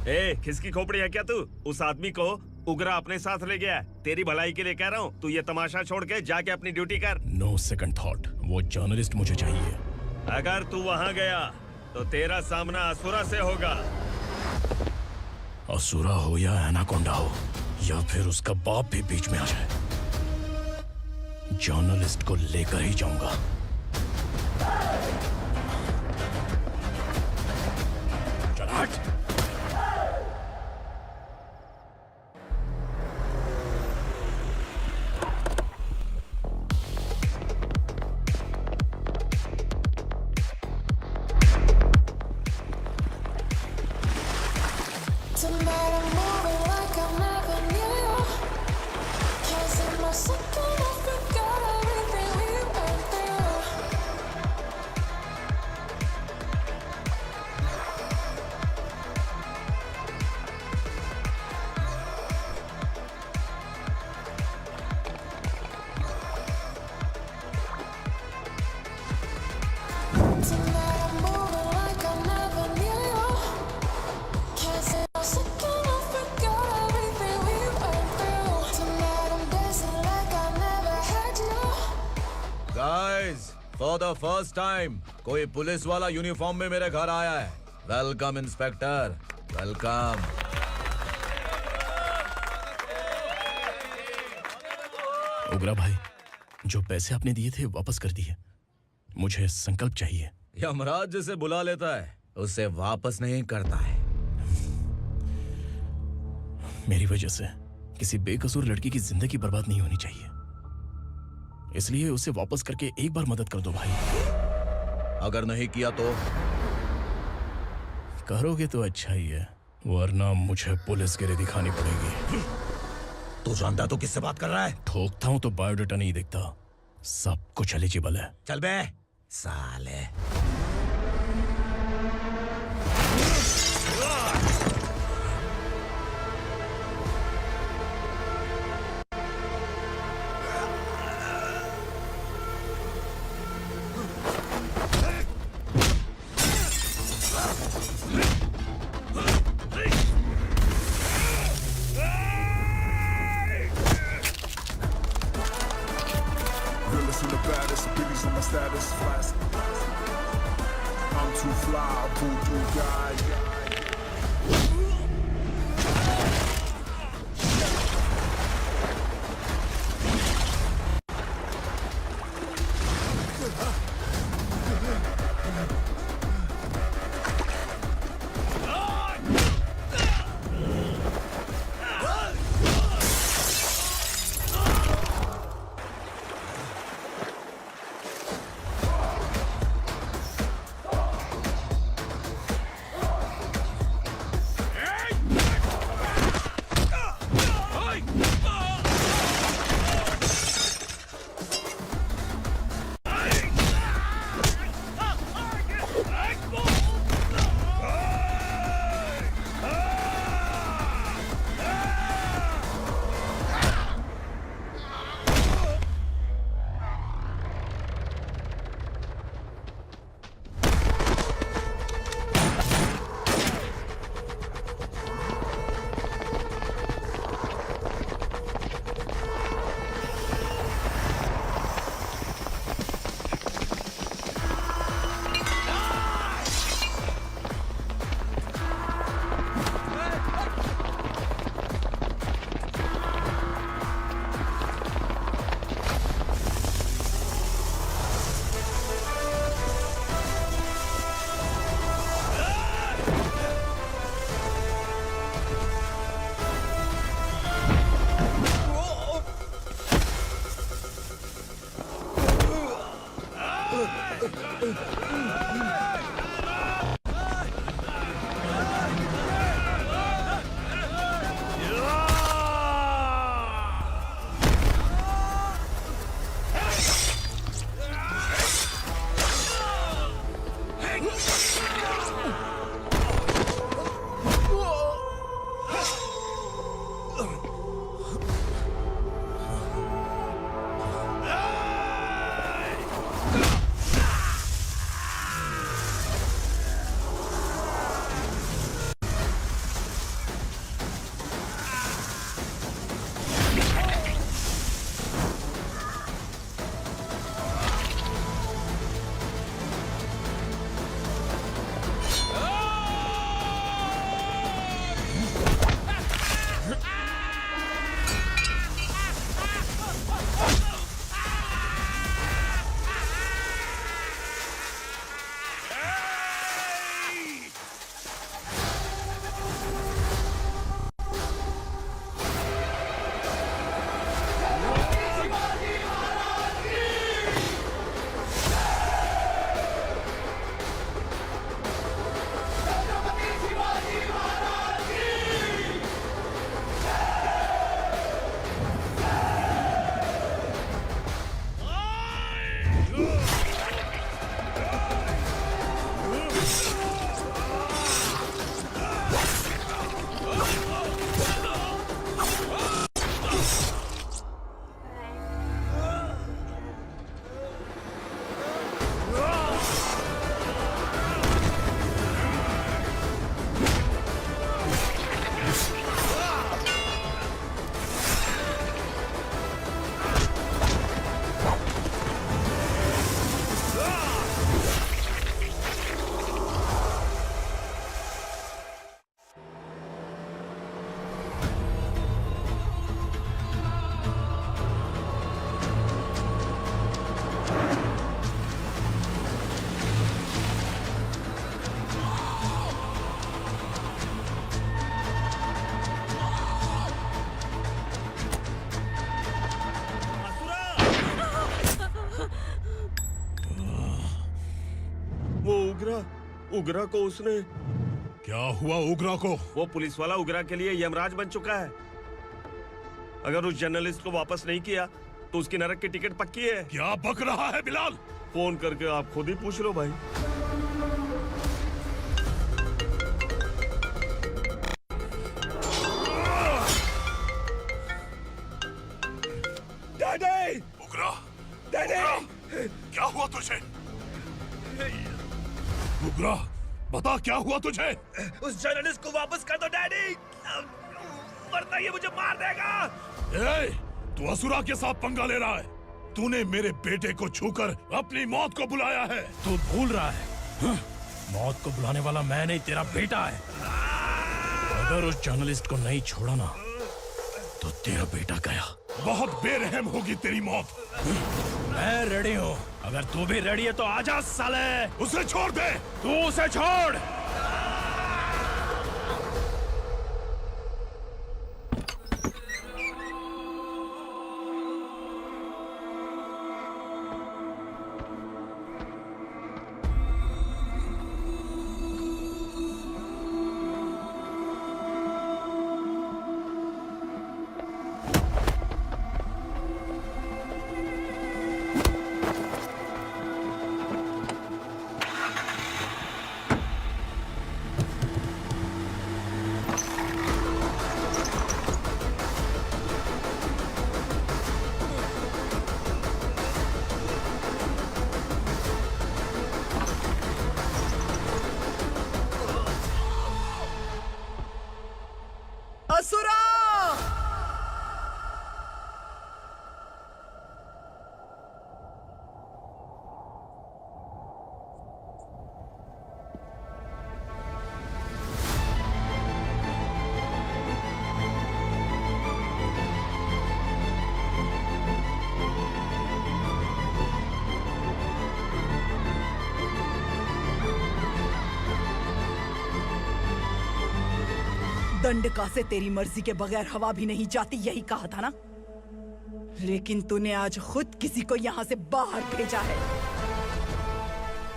ए, किसकी खोपड़ी है क्या तू? उस आदमी को उगरा अपने साथ ले गया। तेरी भलाई के लिए कह रहा हूँ, तू ये तमाशा छोड़ के जाके अपनी ड्यूटी कर। नो सेकंड थॉट, वो जर्नलिस्ट मुझे चाहिए। अगर तू वहाँ गया तो तेरा सामना असुरा से होगा। असुरा हो या एनाकोंडा हो, या फिर उसका बाप भी बीच में आ जाए, जर्नलिस्ट को लेकर ही जाऊंगा। चल हट। फॉर द फर्स्ट टाइम कोई पुलिस वाला यूनिफॉर्म में मेरे घर आया है। Welcome inspector, welcome. उग्रा भाई, जो पैसे आपने दिए थे वापस कर दिए। मुझे संकल्प चाहिए। यमराज जिसे बुला लेता है उसे वापस नहीं करता है। मेरी वजह से किसी बेकसूर लड़की की जिंदगी बर्बाद नहीं होनी चाहिए, इसलिए उसे वापस करके एक बार मदद कर दो भाई। अगर नहीं किया तो? करोगे तो अच्छा ही है, वरना मुझे पुलिसगिरी दिखानी पड़ेगी। तू जानता तो किससे बात कर रहा है? ठोकता हूं तो बायोडाटा नहीं दिखता, सब कुछ एलिजिबल है। चल बे साले। उग्रा को उसने। क्या हुआ उग्रा को? वो पुलिस वाला उग्रा के लिए यमराज बन चुका है। अगर उस जर्नलिस्ट को वापस नहीं किया तो उसकी नरक की टिकट पक्की है। क्या बक रहा है बिलाल? फोन करके आप खुद ही पूछ लो भाई। डैडी! उग्रा! डैडी! क्या हुआ तुझे? उग्रा, बता क्या हुआ तुझे? उस जर्नलिस्ट को वापस कर दो डैडी, वरना ये मुझे मार देगा। ए, तू असुरा के साथ पंगा ले रहा है। तूने मेरे बेटे को छूकर अपनी मौत को बुलाया है। तू भूल रहा है, मौत को बुलाने वाला मैं नहीं, तेरा बेटा है। अगर उस जर्नलिस्ट को नहीं छोड़ा ना तो तेरा बेटा गया। बहुत बेरहम होगी तेरी मौत। मैं रेडी हूँ, अगर तू भी रेडी है तो आजा साले। उसे छोड़ दे। तू उसे छोड़। असुरा! दंडका से तेरी मर्जी के बगैर हवा भी नहीं जाती, यही कहा था ना? लेकिन तूने आज खुद किसी को यहाँ से बाहर भेजा है।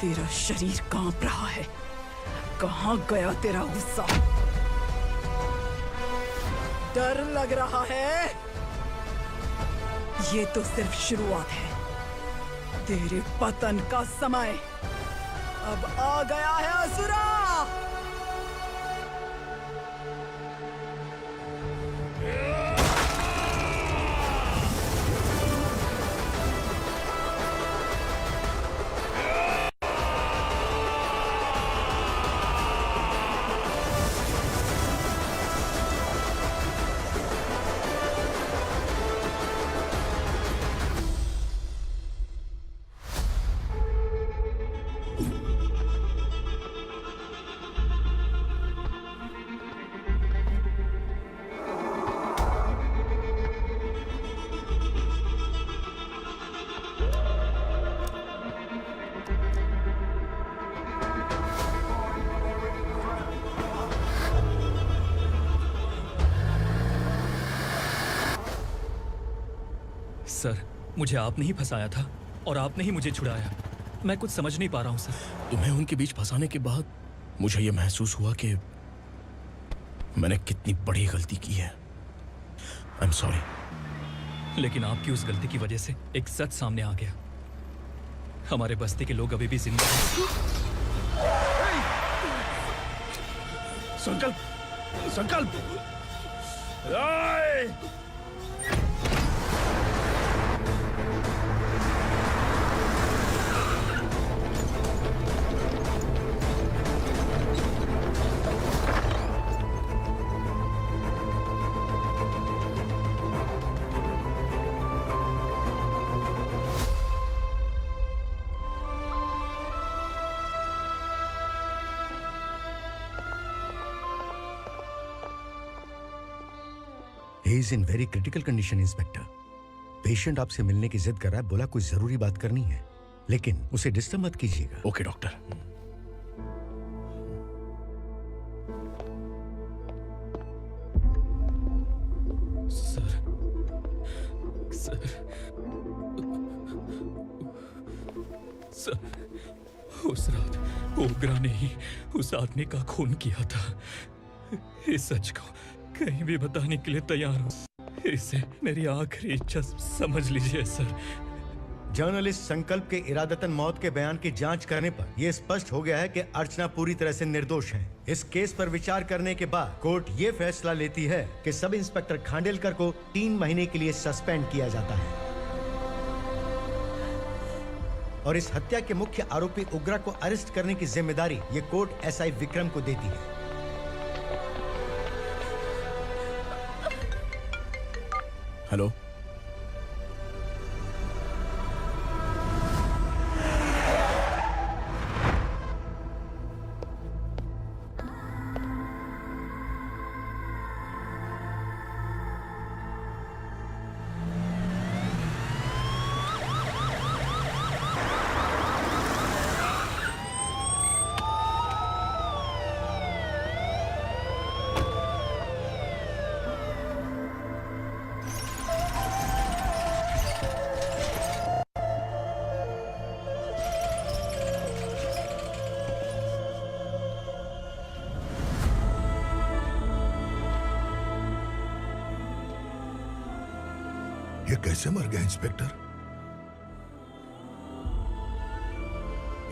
तेरा शरीर कांप रहा है। कहाँ गया तेरा गुस्सा? डर लग रहा है? ये तो सिर्फ शुरुआत है। तेरे पतन का समय अब आ गया है असुरा। सर, मुझे आपने ही फंसाया था और आपने ही मुझे छुड़ाया। मैं कुछ समझ नहीं पा रहा हूँ सर। तुम्हें उनके बीच फंसाने के बाद मुझे यह महसूस हुआ कि मैंने कितनी बड़ी गलती की है। I am sorry. लेकिन आपकी उस गलती की वजह से एक सच सामने आ गया। हमारे बस्ती के लोग अभी भी जिंदा हैं। संकल्प! संकल्प! He is in very critical condition, inspector. Patient आपसे मिलने की जिद कर रहा है, बोला कोई जरूरी बात करनी है, लेकिन उसे डिस्टर्ब मत कीजिएगा। Okay doctor. सर, उस रात ओग्रा ने ही उस आदमी का खून किया था। इस सच को कहीं भी बताने के लिए तैयार हूँ। इसे मेरी आखिरी इच्छा समझ लीजिए सर। जर्नलिस्ट संकल्प के इरादतन मौत के बयान की जांच करने पर यह स्पष्ट हो गया है कि अर्चना पूरी तरह से निर्दोष है। इस केस पर विचार करने के बाद कोर्ट ये फैसला लेती है कि सब इंस्पेक्टर खांडेलकर को 3 महीने के लिए सस्पेंड किया जाता है और इस हत्या के मुख्य आरोपी उग्रा को अरेस्ट करने की जिम्मेदारी ये कोर्ट एसआई विक्रम को देती है। हेलो, ये कैसे मर गया इंस्पेक्टर?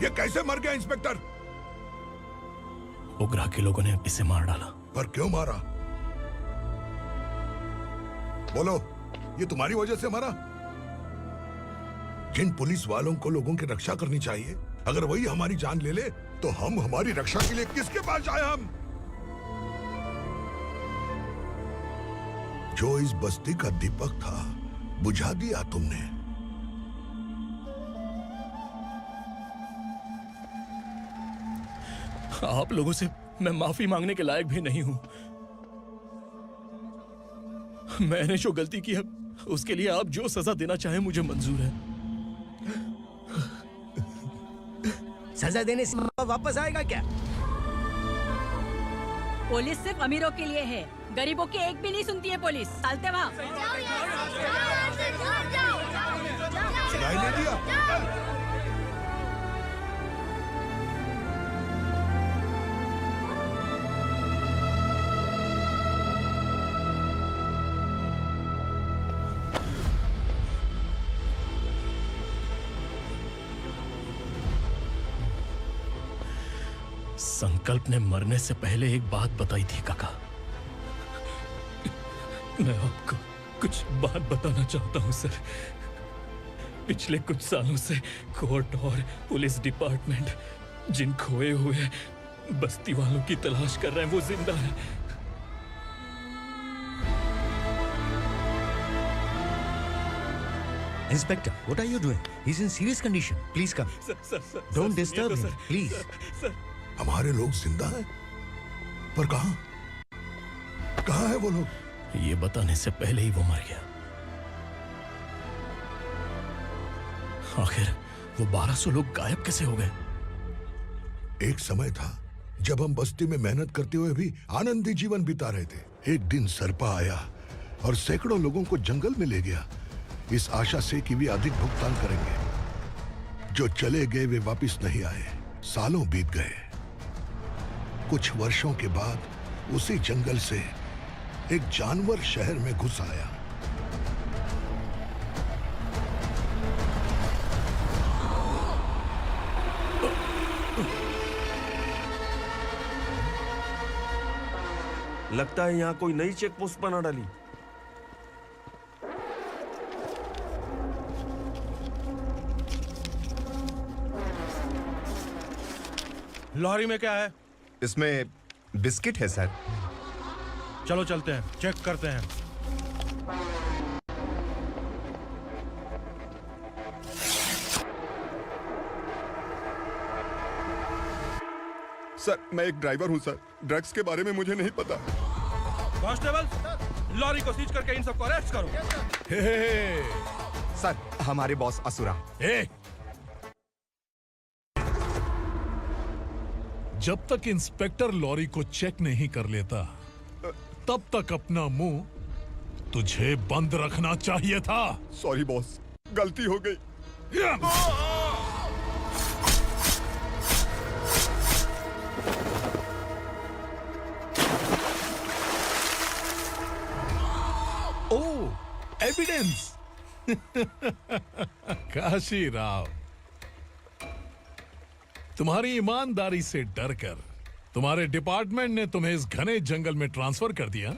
ये कैसे मर गया इंस्पेक्टर? ओग्रा के लोगों ने इसे मार डाला। पर क्यों मारा? बोलो, ये तुम्हारी वजह से मरा? जिन पुलिस वालों को लोगों की रक्षा करनी चाहिए, अगर वही हमारी जान ले ले तो हम हमारी रक्षा के लिए किसके पास जाए? हम जो इस बस्ती का दीपक था बुझा दिया तुमने। आप लोगों से मैं माफी मांगने के लायक भी नहीं हूं। मैंने जो गलती की है उसके लिए आप जो सजा देना चाहें मुझे मंजूर है। सजा देने से वापस आएगा क्या? पुलिस सिर्फ अमीरों के लिए है, गरीबों की एक भी नहीं सुनती है पुलिस। चलते वहाँ। सुनाई नहीं दिया? संकल्प ने मरने से पहले एक बात बताई थी काका। मैं आपको कुछ बात बताना चाहता हूं सर। पिछले कुछ सालों से कोर्ट और पुलिस डिपार्टमेंट जिन खोए हुए बस्ती वालों की तलाश कर रहे हैं वो जिंदा है। Inspector, what are you doing? He's in serious condition. Please come. Sir, Don't disturb him, please. Sir, हमारे लोग जिंदा हैं? पर कहां? कहां है वो लोग? ये बताने से पहले ही वो मर गया। आखिर वो 1200 लोग गायब कैसे हो गए? एक समय था जब हम बस्ती में मेहनत करते हुए भी आनंदी जीवन बिता रहे थे। एक दिन सरपा आया और सैकड़ों लोगों को जंगल में ले गया, इस आशा से कि वे अधिक भुगतान करेंगे। जो चले गए वे वापस नहीं आए। सालों बीत गए। कुछ वर्षों के बाद उसी जंगल से एक जानवर शहर में घुस आया। लगता है यहाँ कोई नई चेक पोस्ट बना डाली। लॉरी में क्या है? इसमें बिस्किट है सर। चलो चलते हैं, चेक करते हैं। सर, मैं एक ड्राइवर हूं सर। ड्रग्स के बारे में मुझे नहीं पता। कांस्टेबल, लॉरी को सीज करके इन सबको अरेस्ट करो। सर, हमारे बॉस असुरा। जब तक इंस्पेक्टर लॉरी को चेक नहीं कर लेता तब तक अपना मुंह तुझे बंद रखना चाहिए था। सॉरी बॉस, गलती हो गई। ओह, एविडेंस। काशी राव, तुम्हारी ईमानदारी से डरकर तुम्हारे डिपार्टमेंट ने तुम्हें इस घने जंगल में ट्रांसफर कर दिया।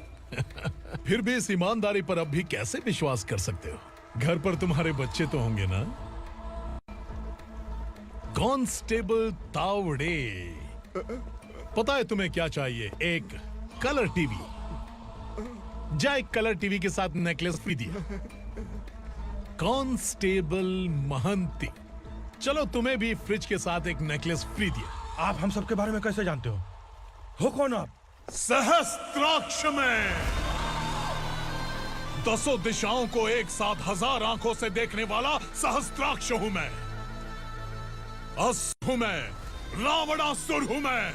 फिर भी इस ईमानदारी पर अब भी कैसे विश्वास कर सकते हो? घर पर तुम्हारे बच्चे तो होंगे ना? कांस्टेबल तावड़े, पता है तुम्हें क्या चाहिए? एक कलर टीवी। जा एक कलर टीवी के साथ नेकलेस भी दिया। कांस्टेबल महंती, चलो तुम्हें भी फ्रिज के साथ एक नेकलेस फ्री दिया। आप हम सबके बारे में कैसे जानते हो कौन आप? सहस्त्राक्ष में 10 दिशाओं को एक साथ 1000 आंखों से देखने वाला सहस्त्राक्ष हूं मैं। असुर हूं मैं, रावणासुर हूं मैं।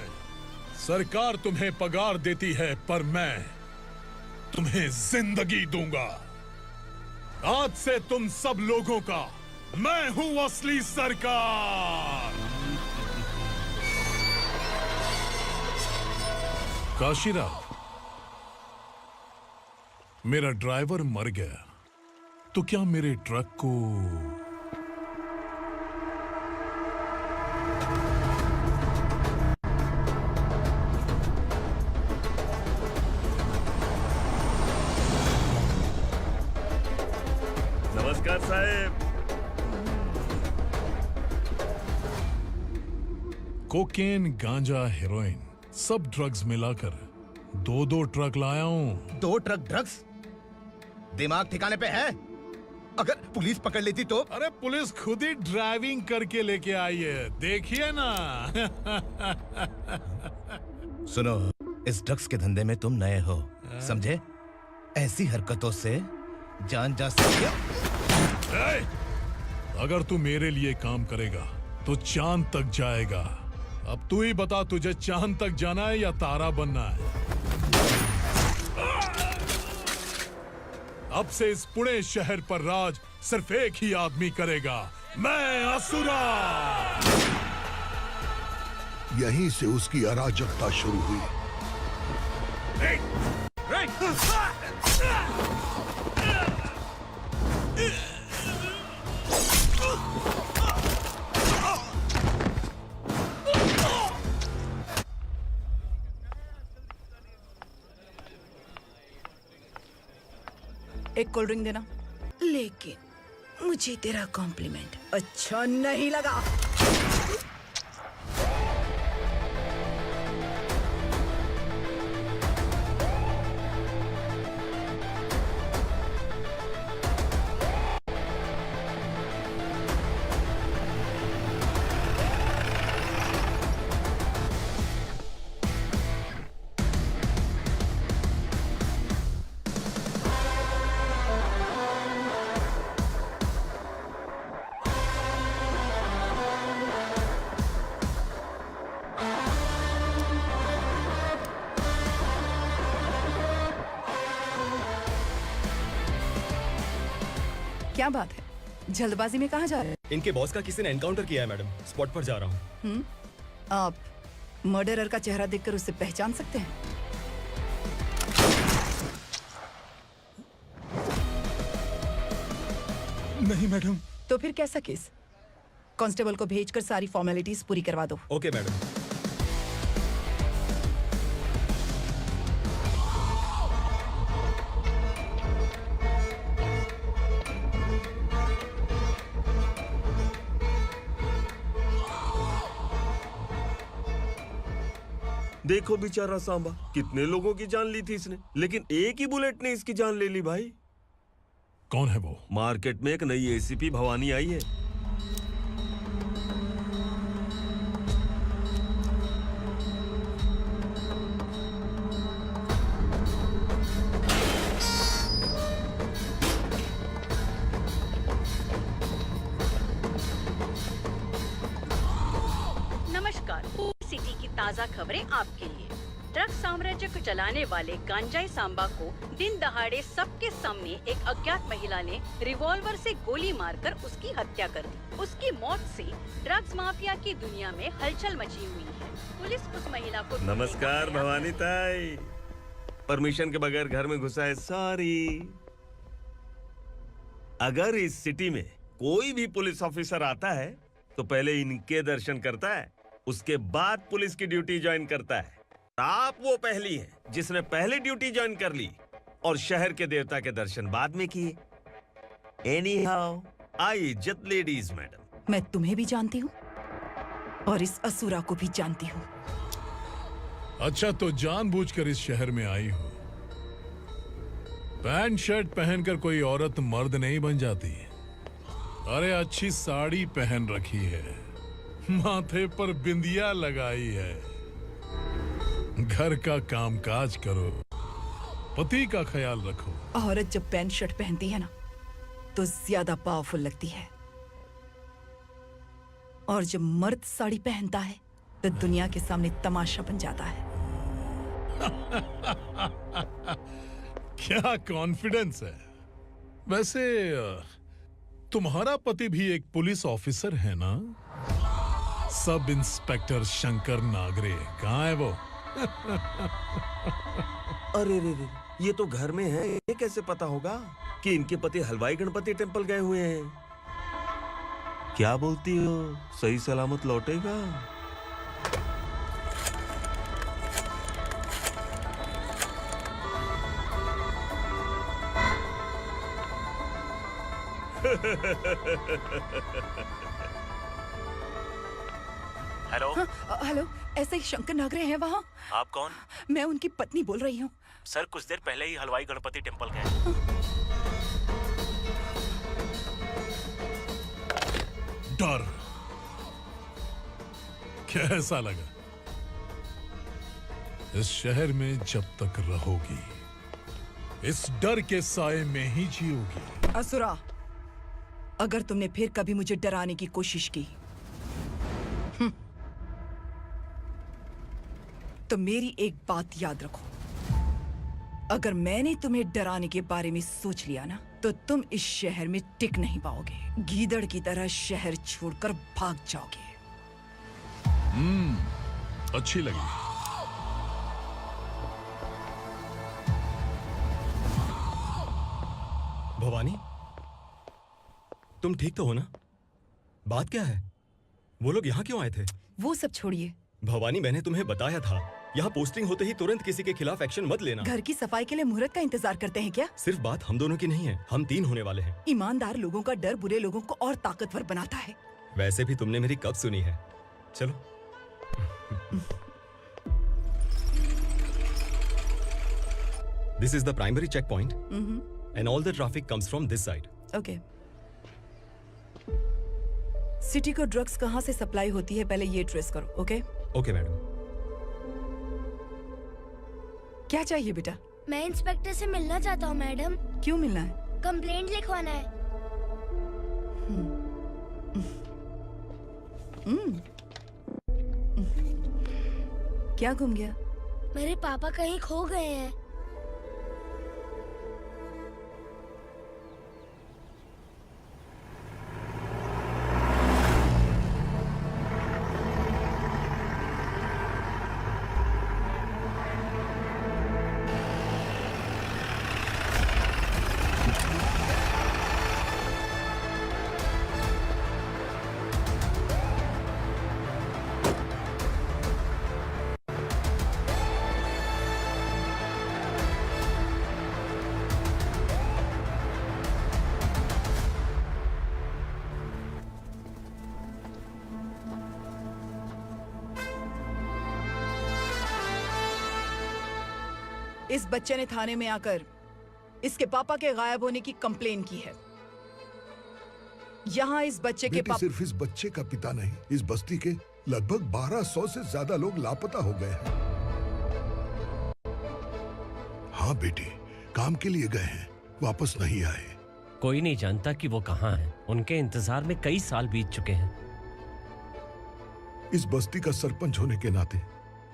सरकार तुम्हें पगार देती है, पर मैं तुम्हें जिंदगी दूंगा। आज से तुम सब लोगों का मैं हूं असली सरकार। काशीराव, मेरा ड्राइवर मर गया, तो क्या मेरे ट्रक को नमस्कार साहब। कोकेन, गांजा, हेरोइन, सब ड्रग्स मिलाकर 2 ट्रक लाया हूं। 2 ट्रक ड्रग्स? दिमाग ठिकाने पे है? अगर पुलिस पकड़ लेती तो? अरे पुलिस खुद ही ड्राइविंग करके लेके आई है, देखिए ना। सुनो, इस ड्रग्स के धंधे में तुम नए हो, समझे? ऐसी हरकतों से जान जा सकती है। अगर तू मेरे लिए काम करेगा तो चांद तक जाएगा। अब तू ही बता, तुझे चांद तक जाना है या तारा बनना है? अब से इस पुणे शहर पर राज सिर्फ एक ही आदमी करेगा, मैं असुरा। यहीं से उसकी अराजकता शुरू हुई। एक कोल्ड ड्रिंक देना। लेकिन मुझे तेरा कॉम्प्लीमेंट अच्छा नहीं लगा। क्या बात है, जल्दबाजी में कहाँ जा रहे हैं? इनके बॉस का किसी ने एनकाउंटर किया है मैडम, स्पॉट पर जा रहा हूँ। आप मर्डरर का चेहरा देखकर उसे पहचान सकते हैं? नहीं मैडम। तो फिर कैसा केस? कांस्टेबल को भेजकर सारी फॉर्मेलिटीज पूरी करवा दो। Okay madam. देखो बेचारा सांबा, कितने लोगों की जान ली थी इसने, लेकिन एक ही बुलेट ने इसकी जान ले ली भाई। कौन है वो? मार्केट में एक नई एसीपी भवानी आई है। नमस्कार, सिटी की ताज़ा खबरें आपके लिए। ड्रग साम्राज्य को चलाने वाले गांजाई सांबा को दिन दहाड़े सबके सामने एक अज्ञात महिला ने रिवॉल्वर से गोली मारकर उसकी हत्या कर दी। उसकी मौत से ड्रग्स माफिया की दुनिया में हलचल मची हुई है। पुलिस उस महिला को नमस्कार भवानी ताई, परमिशन के बगैर घर में घुसा है, सॉरी। अगर इस सिटी में कोई भी पुलिस ऑफिसर आता है तो पहले इनके दर्शन करता है, उसके बाद पुलिस की ड्यूटी ज्वाइन करता है। आप वो पहली हैं जिसने पहले ड्यूटी ज्वाइन कर ली और शहर के देवता के दर्शन बाद में किए। एनीहाउ, आई इज्जत लेडीज मैडम। मैं तुम्हें भी जानती हूँ और इस असुरा को भी जानती हूँ। अच्छा, तो जानबूझकर इस शहर में आई हो। पैंट शर्ट पहनकर कोई औरत मर्द नहीं बन जाती। अरे अच्छी साड़ी पहन रखी है, माथे पर बिंदिया लगाई है, घर का कामकाज करो, पति का ख्याल रखो। औरत जब पैंट शर्ट पहनती है ना तो ज्यादा पावरफुल लगती है, और जब मर्द साड़ी पहनता है तो दुनिया के सामने तमाशा बन जाता है। क्या कॉन्फिडेंस है। वैसे तुम्हारा पति भी एक पुलिस ऑफिसर है ना? सब इंस्पेक्टर शंकर नागरे कहाँ है वो? अरे रे रे, ये तो घर में है, ये कैसे पता होगा कि इनके पति हलवाई गणपति टेम्पल गए हुए हैं? क्या बोलती हो, सही सलामत लौटेगा? हेलो। हेलो, ऐसे ही शंकर नागरे हैं वहाँ? आप कौन? मैं उनकी पत्नी बोल रही हूँ। सर कुछ देर पहले ही हलवाई गणपति टेम्पल गए। डर कैसा लगा? इस शहर में जब तक रहोगी इस डर के साए में ही जियोगी। असुरा, अगर तुमने फिर कभी मुझे डराने की कोशिश की तो मेरी एक बात याद रखो, अगर मैंने तुम्हें डराने के बारे में सोच लिया ना तो तुम इस शहर में टिक नहीं पाओगे। गीदड़ की तरह शहर छोड़कर भाग जाओगे। अच्छी लगी। भवानी, तुम ठीक तो हो ना? बात क्या है? वो लोग यहाँ क्यों आए थे? वो सब छोड़िए। भवानी, मैंने तुम्हें बताया था यहाँ पोस्टिंग होते ही तुरंत किसी के खिलाफ एक्शन मत लेना। घर की सफाई के लिए मुहूर्त का इंतजार करते हैं क्या? सिर्फ बात हम दोनों की नहीं है, हम 3 होने वाले हैं। ईमानदार लोगों का डर बुरे लोगों को और ताकतवर बनाता है। वैसे भी तुमने मेरी कब सुनी है? चलो। This is the primary checkpoint, and all the traffic comes from this side. Okay. City को ड्रग्स कहाँ से सप्लाई होती है पहले ये ट्रेस करो, ओके? Okay madam. क्या चाहिए बेटा? मैं इंस्पेक्टर से मिलना चाहता हूँ मैडम। क्यों मिलना है? कंप्लेंट लिखवाना है। क्या घूम गया? मेरे पापा कहीं खो गए हैं। इस बच्चे ने थाने में आकर इसके पापा के गायब होने की कंप्लेन की है। यहाँ इस बच्चे के बेटी, सिर्फ इस बच्चे का पिता नहीं, इस बस्ती के लगभग 1200 से ज्यादा लोग लापता हो गए हैं। हाँ बेटी, काम के लिए गए हैं, वापस नहीं आए। कोई नहीं जानता कि वो कहाँ हैं। उनके इंतजार में कई साल बीत चुके हैं। इस बस्ती का सरपंच होने के नाते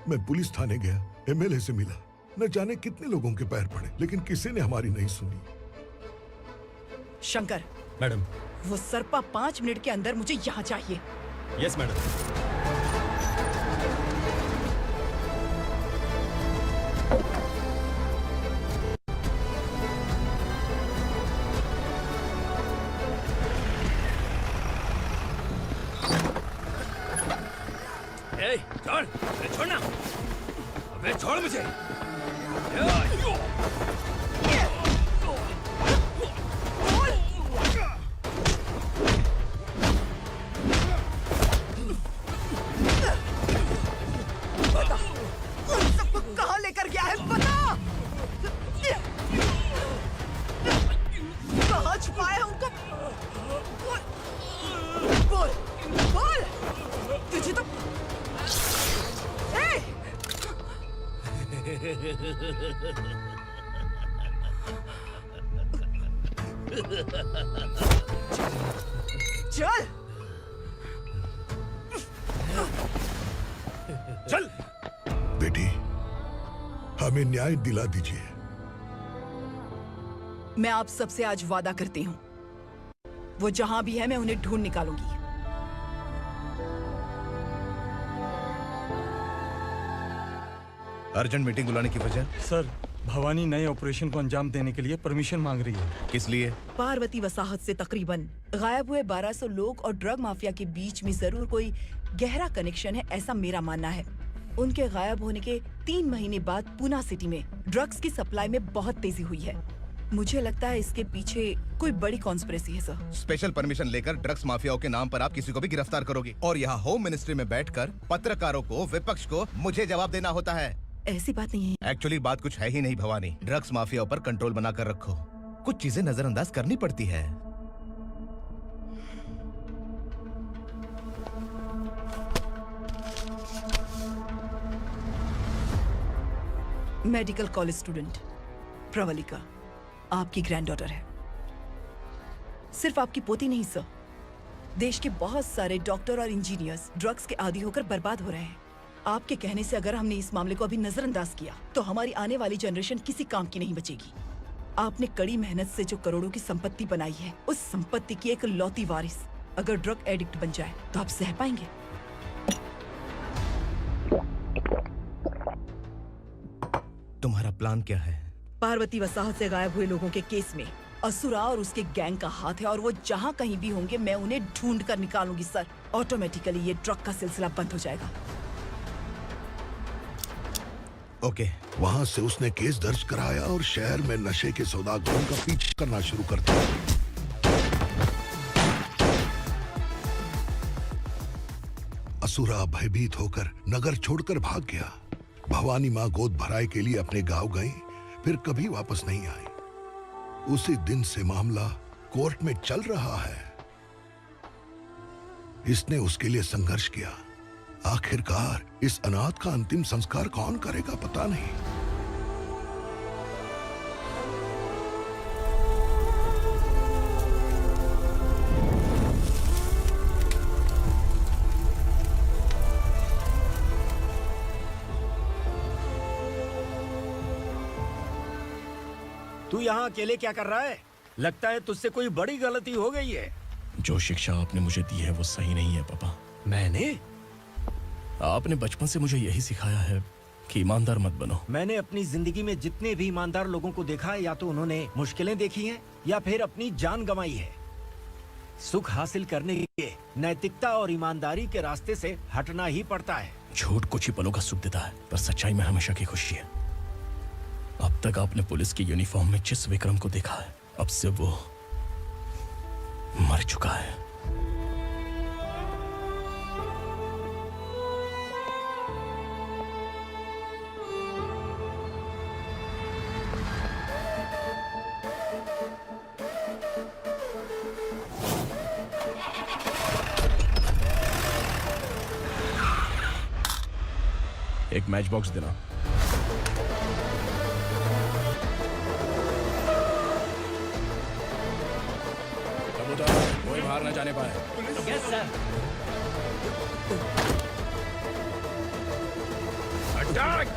मैं पुलिस थाने गया, एमएलए से मिला, न जाने कितने लोगों के पैर पड़े, लेकिन किसी ने हमारी नहीं सुनी। शंकर, मैडम, वो सरपा 5 मिनट के अंदर मुझे यहाँ चाहिए। Yes madam. छोड़, अरे छोड़ना, अबे छोड़ मुझे। कहाँ लेकर गया है बता। कहाँ छुपाया है उनको? बोल बोल, तुझे तो चल चल बेटी, हमें न्याय दिला दीजिए। मैं आप सबसे आज वादा करती हूँ, वो जहां भी है मैं उन्हें ढूंढ निकालूंगी। अर्जेंट मीटिंग बुलाने की वजह? सर, भवानी नए ऑपरेशन को अंजाम देने के लिए परमिशन मांग रही है। किस लिए? पार्वती वसाहत से तकरीबन गायब हुए 1200 लोग और ड्रग माफिया के बीच में जरूर कोई गहरा कनेक्शन है, ऐसा मेरा मानना है। उनके गायब होने के 3 महीने बाद पूना सिटी में ड्रग्स की सप्लाई में बहुत तेजी हुई है। मुझे लगता है इसके पीछे कोई बड़ी कॉन्स्पिरेसी है सर। स्पेशल परमिशन लेकर ड्रग्स माफियाओं के नाम पर आप किसी को भी गिरफ्तार करोगे और यहाँ होम मिनिस्ट्री में बैठकर पत्रकारों को, विपक्ष को मुझे जवाब देना होता है। ऐसी बात नहीं है। एक्चुअली बात कुछ है ही नहीं भवानी। ड्रग्स माफियाओं पर कंट्रोल बनाकर रखो, कुछ चीजें नजरअंदाज करनी पड़ती है। मेडिकल कॉलेज स्टूडेंट प्रवलिका आपकी ग्रैंडडॉटर है। सिर्फ आपकी पोती नहीं सर, देश के बहुत सारे डॉक्टर और इंजीनियर्स ड्रग्स के आदी होकर बर्बाद हो रहे हैं। आपके कहने से अगर हमने इस मामले को अभी नजरअंदाज किया तो हमारी आने वाली जनरेशन किसी काम की नहीं बचेगी। आपने कड़ी मेहनत से जो करोड़ों की संपत्ति बनाई है, उस संपत्ति की एक लौती वारिस अगर ड्रग एडिक्ट बन जाए तो आप सह पाएंगे? तुम्हारा प्लान क्या है? पार्वती वसाहत से गायब हुए लोगों के केस में असुरा और उसके गैंग का हाथ है और वो जहाँ कहीं भी होंगे मैं उन्हें ढूंढ कर निकालूंगी सर। ऑटोमेटिकली ये ड्रग का सिलसिला बंद हो जाएगा। ओके। वहाँ से उसने केस दर्ज कराया और शहर में नशे के सौदागरों का पीछा करना शुरू कर दिया। असुरा भयभीत होकर नगर छोड़कर भाग गया। भवानी माँ गोद भराई के लिए अपने गांव गई, फिर कभी वापस नहीं आई। उसी दिन से मामला कोर्ट में चल रहा है। इसने उसके लिए संघर्ष किया। आखिरकार इस अनाथ का अंतिम संस्कार कौन करेगा पता नहीं। तू यहाँ अकेले क्या कर रहा है? लगता है तुझसे कोई बड़ी गलती हो गई है। जो शिक्षा आपने मुझे दी है वो सही नहीं है पापा। मैंने? आपने बचपन से मुझे यही सिखाया है कि ईमानदार मत बनो। मैंने अपनी जिंदगी में जितने भी ईमानदार लोगों को देखा है, या तो उन्होंने मुश्किलें देखी हैं या फिर अपनी जान गंवाई है। सुख हासिल करने के लिए नैतिकता और ईमानदारी के रास्ते से हटना ही पड़ता है। झूठ कुछ ही पलों का सुख देता है, पर सच्चाई में हमेशा की खुशी है। अब तक आपने पुलिस की यूनिफॉर्म में जिस विक्रम को देखा है, अब से वो मर चुका है। एक मैच बॉक्स देना। कोई बाहर न जाने पाए। Yes sir. अटैक!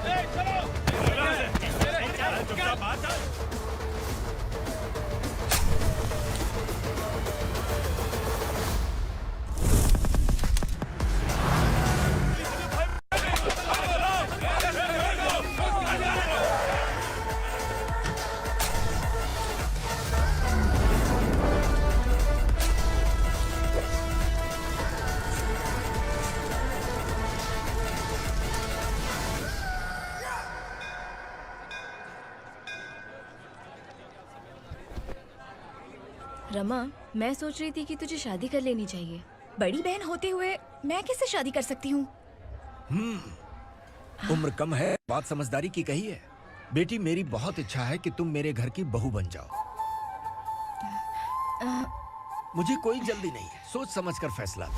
रमा, मैं सोच रही थी कि तुझे शादी कर लेनी चाहिए। बड़ी बहन होते हुए मैं कैसे शादी कर सकती हूँ? उम्र कम है, बात समझदारी की कही है। बेटी, मेरी बहुत इच्छा है कि तुम मेरे घर की बहू बन जाओ। मुझे कोई जल्दी नहीं है, सोच समझकर फैसला लो।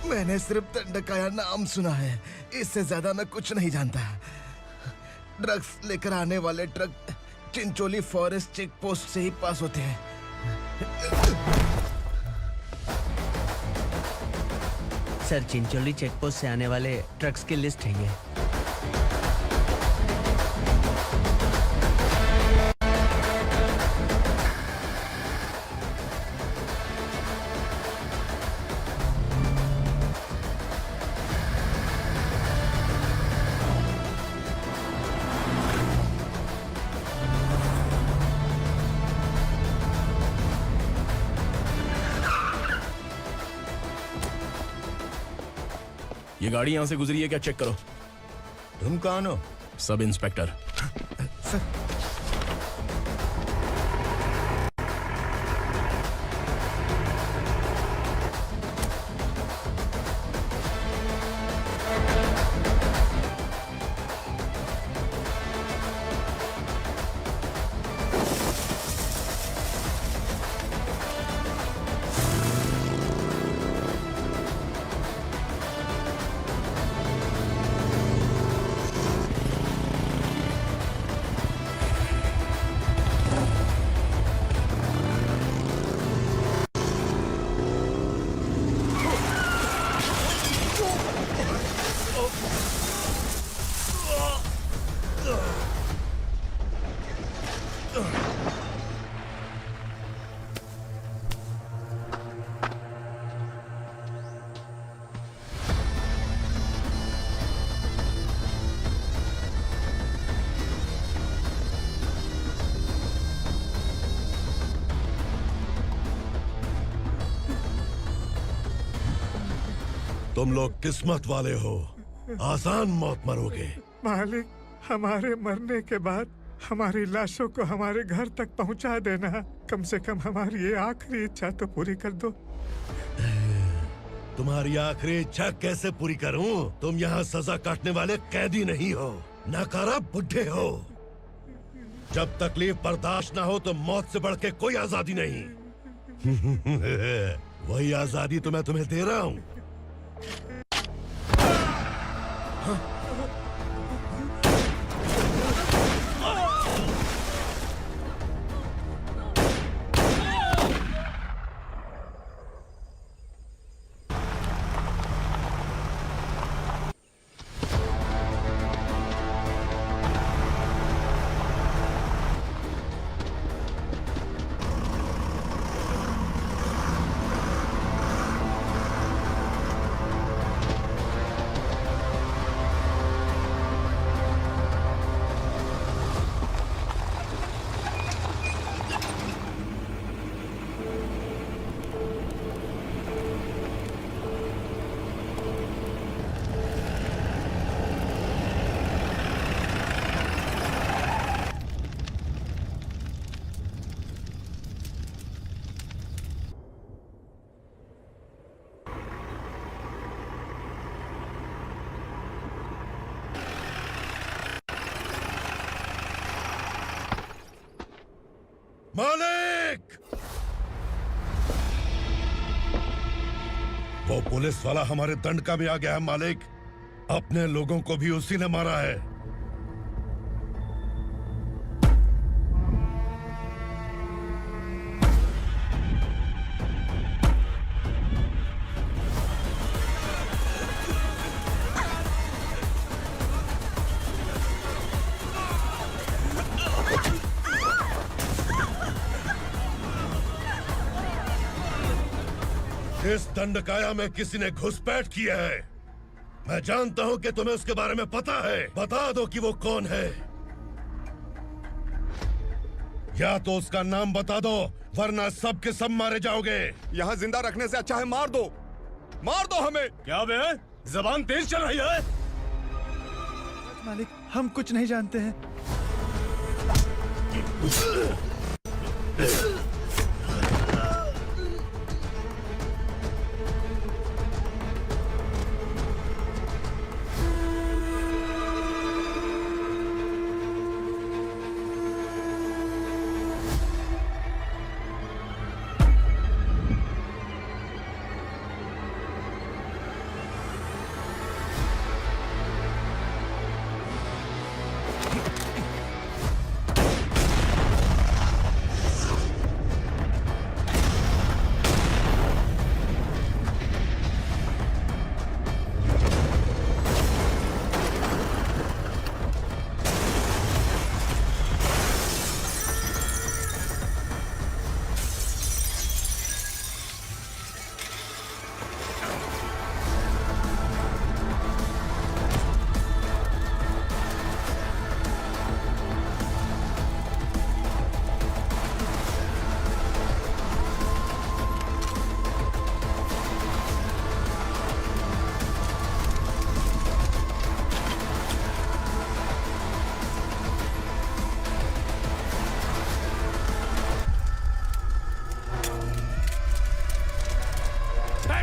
मैंने सिर्फ दंडकाया नाम सुना है, इससे ज्यादा मैं कुछ नहीं जानता। ड्रग्स लेकर आने वाले truck Chincholi forest check post से ही पास होते हैं। सर, चिंचोली चेक पोस्ट से आने वाले ट्रक्स की लिस्ट है ये। ये गाड़ी यहां से गुजरी है क्या, चेक करो। तुम कौन हो? Sub inspector. तुम लोग किस्मत वाले हो, आसान मौत मरोगे। मालिक, हमारे मरने के बाद हमारी लाशों को हमारे घर तक पहुंचा देना। कम से कम हमारी ये आखिरी इच्छा तो पूरी कर दो। तुम्हारी आखिरी इच्छा कैसे पूरी करूं? तुम यहाँ सजा काटने वाले कैदी नहीं हो, नाकारा बुड्ढे हो। जब तकलीफ बर्दाश्त ना हो तो मौत से बढ़ के कोई आजादी नहीं। वही आजादी तो मैं तुम्हें दे रहा हूँ। मालिक! वो पुलिस वाला हमारे दंड का भी आ गया है मालिक। अपने लोगों को भी उसी ने मारा है। इस दंडकाया में किसी ने घुसपैठ किया है। मैं जानता हूं कि तुम्हें उसके बारे में पता है। बता दो कि वो कौन है, या तो उसका नाम बता दो, वरना सब के सब मारे जाओगे। यहाँ जिंदा रखने से अच्छा है मार दो हमें। क्या बे, जबान तेज चल रही है? मालिक, हम कुछ नहीं जानते हैं।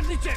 नीचे।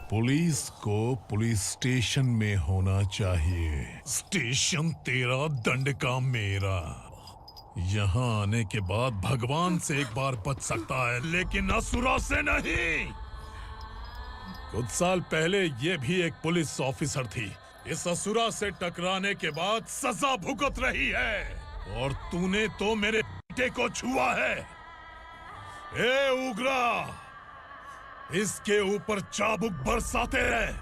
पुलिस को पुलिस स्टेशन में होना चाहिए। स्टेशन तेरा, दंड का मेरा। यहाँ आने के बाद भगवान से एक बार बच सकता है, लेकिन असुरा से नहीं। कुछ साल पहले ये भी एक पुलिस ऑफिसर थी। इस असुरा से टकराने के बाद सजा भुगत रही है, और तूने तो मेरे बेटे को छुआ है। ए उग्रा, इसके ऊपर चाबुक बरसाते रहे,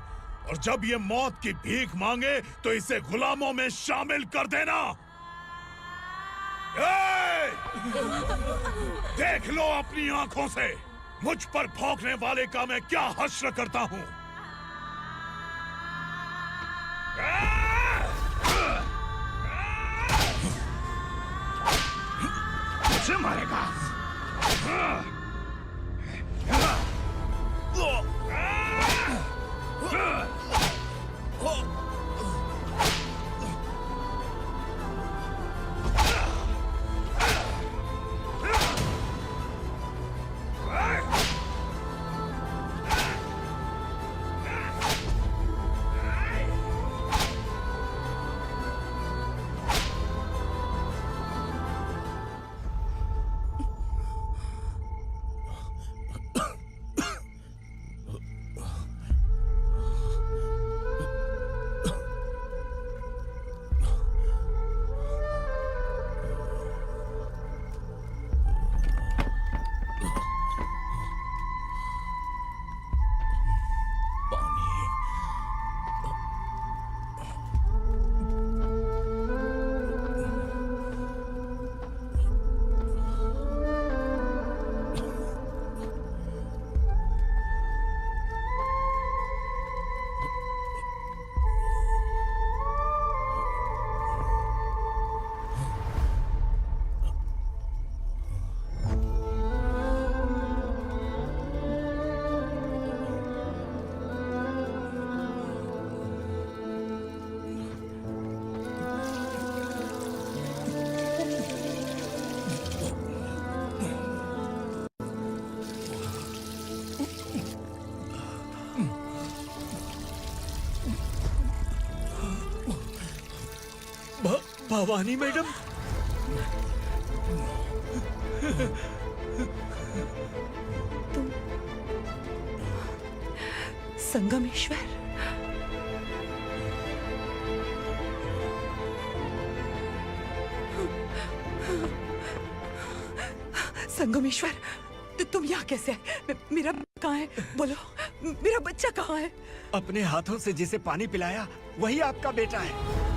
और जब ये मौत की भीख मांगे तो इसे गुलामों में शामिल कर देना। देख लो अपनी आंखों से मुझ पर भौंकने वाले का मैं क्या हश्र करता हूं। मुझे मारेगा। भवानी मैडम, तुम संगमेश्वर? संगमेश्वर, तुम यहाँ कैसे आए? मेरा कहाँ है? बोलो, मेरा बच्चा कहाँ है? अपने हाथों से जिसे पानी पिलाया वही आपका बेटा है।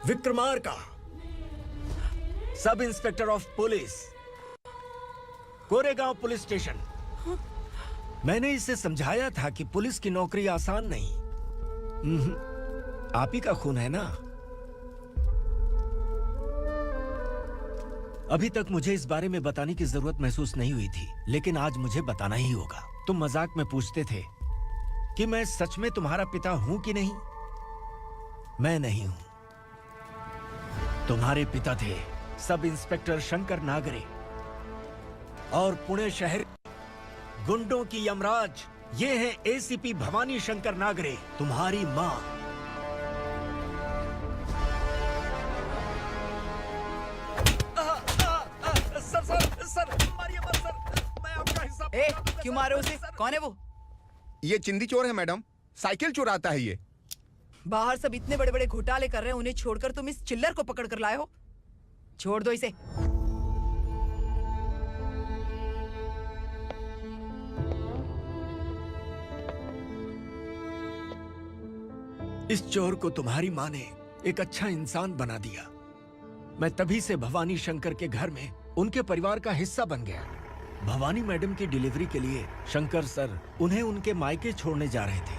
Vikramarka, sub inspector of police, Koregaon police station. मैंने इसे समझाया था कि पुलिस की नौकरी आसान नहीं। आप ही का खून है ना। अभी तक मुझे इस बारे में बताने की जरूरत महसूस नहीं हुई थी, लेकिन आज मुझे बताना ही होगा। तुम मजाक में पूछते थे कि मैं सच में तुम्हारा पिता हूं कि नहीं। मैं नहीं हूं। तुम्हारे पिता थे सब इंस्पेक्टर शंकर नागरे, और पुणे शहर गुंडों की यमराज ये है एसीपी भवानी शंकर नागरे, तुम्हारी मां। सर, मारिए मत सर, मैं आपका हिस्सा। क्यों मारो उसे? कौन है वो? ये चिंदी चोर है मैडम, साइकिल चुराता है ये। बाहर सब इतने बड़े बड़े घोटाले कर रहे हैं, उन्हें छोड़कर तुम इस चिल्लर को पकड़ कर लाए हो। छोड़ दो इसे। इस चोर को तुम्हारी माँ ने एक अच्छा इंसान बना दिया। मैं तभी से भवानी शंकर के घर में उनके परिवार का हिस्सा बन गया। भवानी मैडम की डिलीवरी के लिए शंकर सर उन्हें उनके मायके छोड़ने जा रहे थे।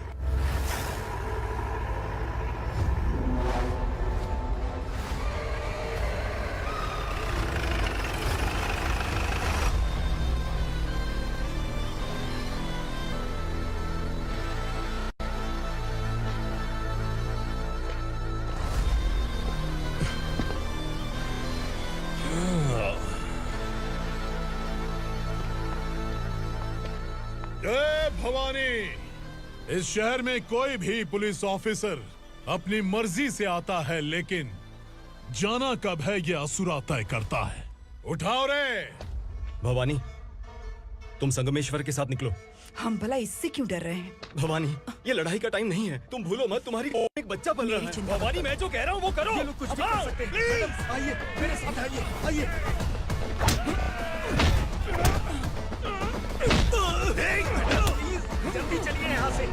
जय भवानी। इस शहर में कोई भी पुलिस ऑफिसर अपनी मर्जी से आता है, लेकिन जाना कब है ये असुरा तय करता है। उठाओ रे। भवानी, तुम संगमेश्वर के साथ निकलो। हम भला इससे क्यों डर रहे हैं? भवानी, ये लड़ाई का टाइम नहीं है। तुम भूलो मत, तुम्हारी एक बच्चा पल रहा है। भवानी, मैं जो कह रहा हूँ वो करो। ये लोग कुछ भी कर सकते हैं। मैडम, आइए मेरे साथ आइए, आइए। जल्दी चलिए यहाँ से।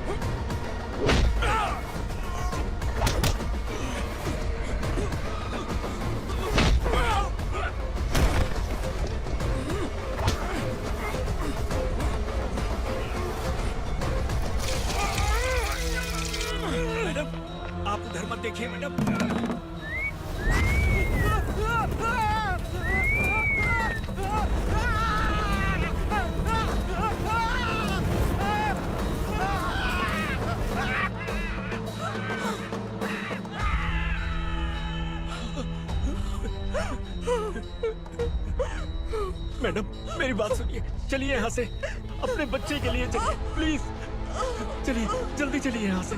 मैडम, आप उधर मत देखिए मैडम। मैडम, मेरी बात सुनिए, चलिए यहाँ से। अपने बच्चे के लिए चलिए, प्लीज। चलिए, जल्दी चलिए यहाँ से।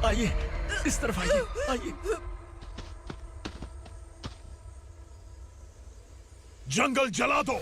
आइए, इस तरफ आइए, आइए। जंगल जला दो।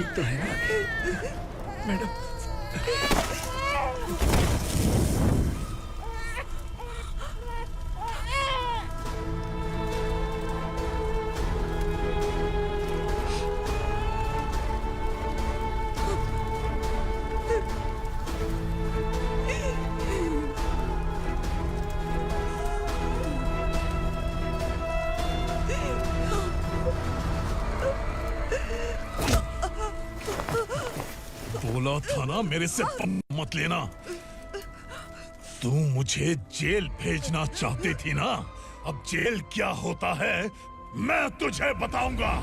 ठीक तो है ना मैडम? बोला था ना मेरे से मत लेना। तू मुझे जेल भेजना चाहती थी ना, अब जेल क्या होता है मैं तुझे बताऊंगा।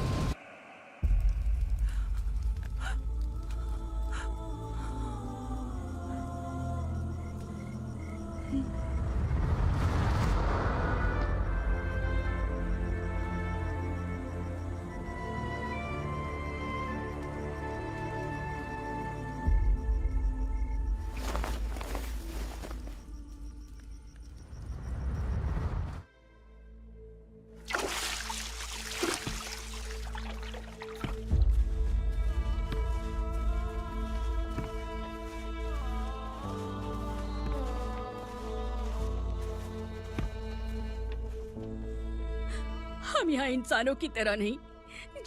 हम यहाँ इंसानों की तरह नहीं,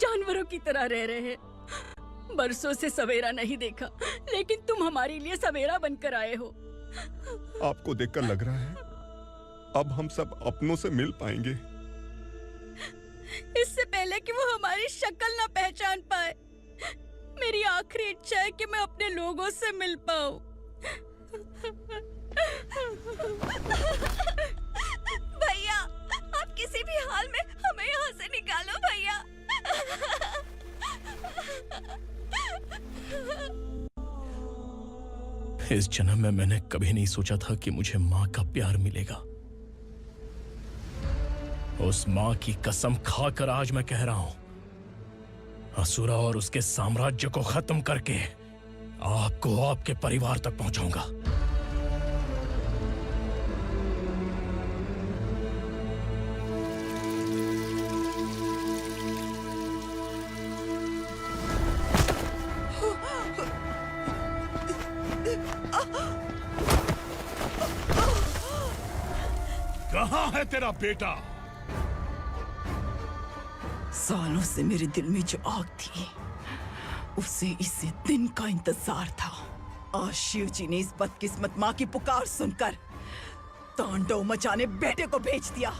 जानवरों की तरह रह रहे हैं। बरसों से सवेरा नहीं देखा, लेकिन तुम हमारे लिए सवेरा बनकर आए हो। आपको देखकर लग रहा है अब हम सब अपनों से मिल पाएंगे। इससे पहले कि वो हमारी शक्ल ना पहचान पाए, मेरी आखिरी इच्छा है कि मैं अपने लोगों से मिल पाऊं। भैया, आप किसी भी हाल में हमें यहाँ से निकालो भैया। इस जन्म में मैंने कभी नहीं सोचा था कि मुझे माँ का प्यार मिलेगा। उस माँ की कसम खाकर आज मैं कह रहा हूं, असुरा और उसके साम्राज्य को खत्म करके आपको आपके परिवार तक पहुंचाऊंगा। कहाँ है तेरा बेटा? सालों से मेरे दिल में जो आग थी, उसे इसी दिन का इंतजार था। आज शिव जी ने इस बदकिस्मत माँ की पुकार सुनकर तांडव मचाने बेटे को भेज दिया।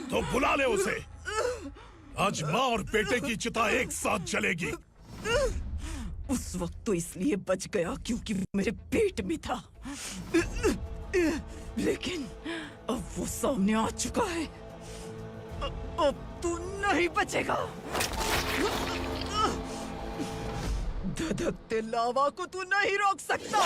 तो बुला ले उसे। आज माँ और बेटे की चिता एक साथ जलेगी। उस वक्त तो इसलिए बच गया क्योंकि वो मेरे पेट में था, लेकिन अब वो सामने आ चुका है। अब तू नहीं बचेगा। धधकते लावा को तू नहीं रोक सकता।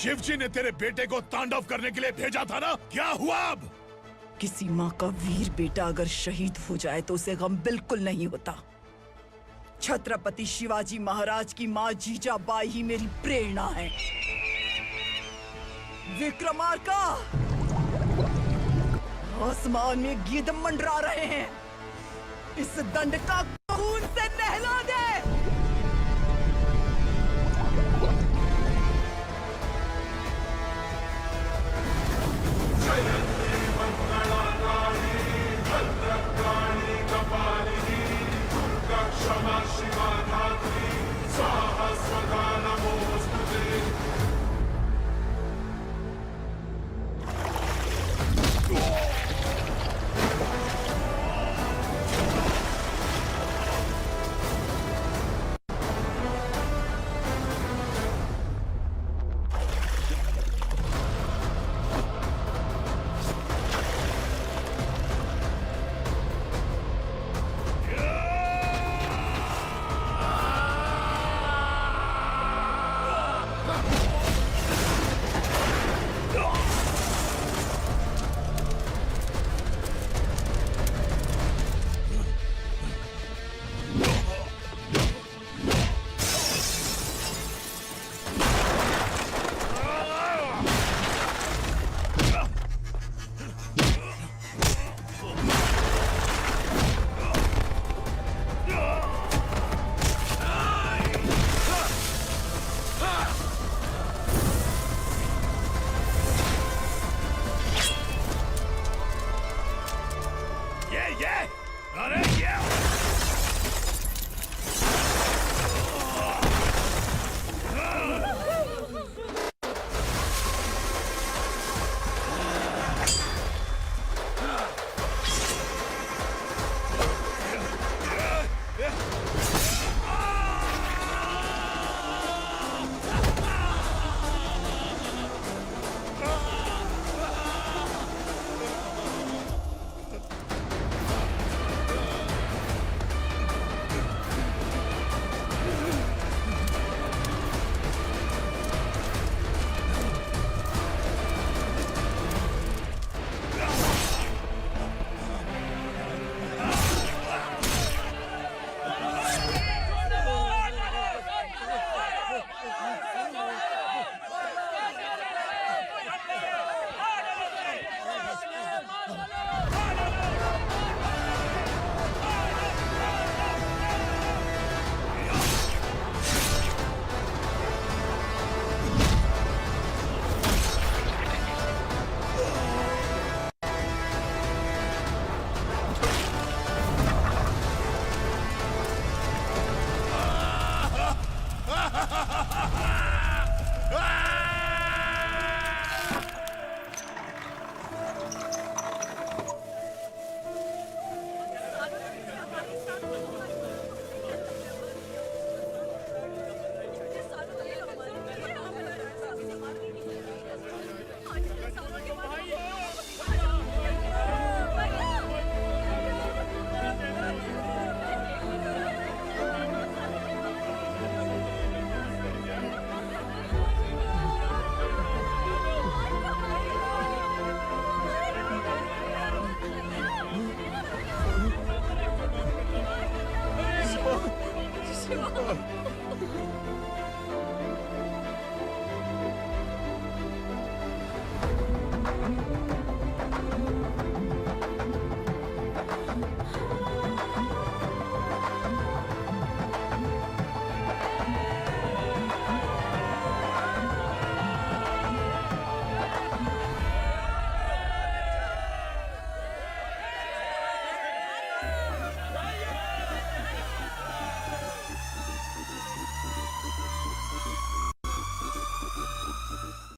शिवजी ने तेरे बेटे को तांडव करने के लिए भेजा था ना, क्या हुआ अब? किसी माँ का वीर बेटा अगर शहीद हो जाए तो उसे गम बिल्कुल नहीं होता। छत्रपति शिवाजी महाराज की माँ जीजाबाई ही मेरी प्रेरणा है। विक्रमार्का, आसमान में गिद्ध मंडरा रहे हैं, इस दंड का खून से नहला दे। क्षमा शिवा धात्री स्वाहा स्वधा नमोस्तुते। अरे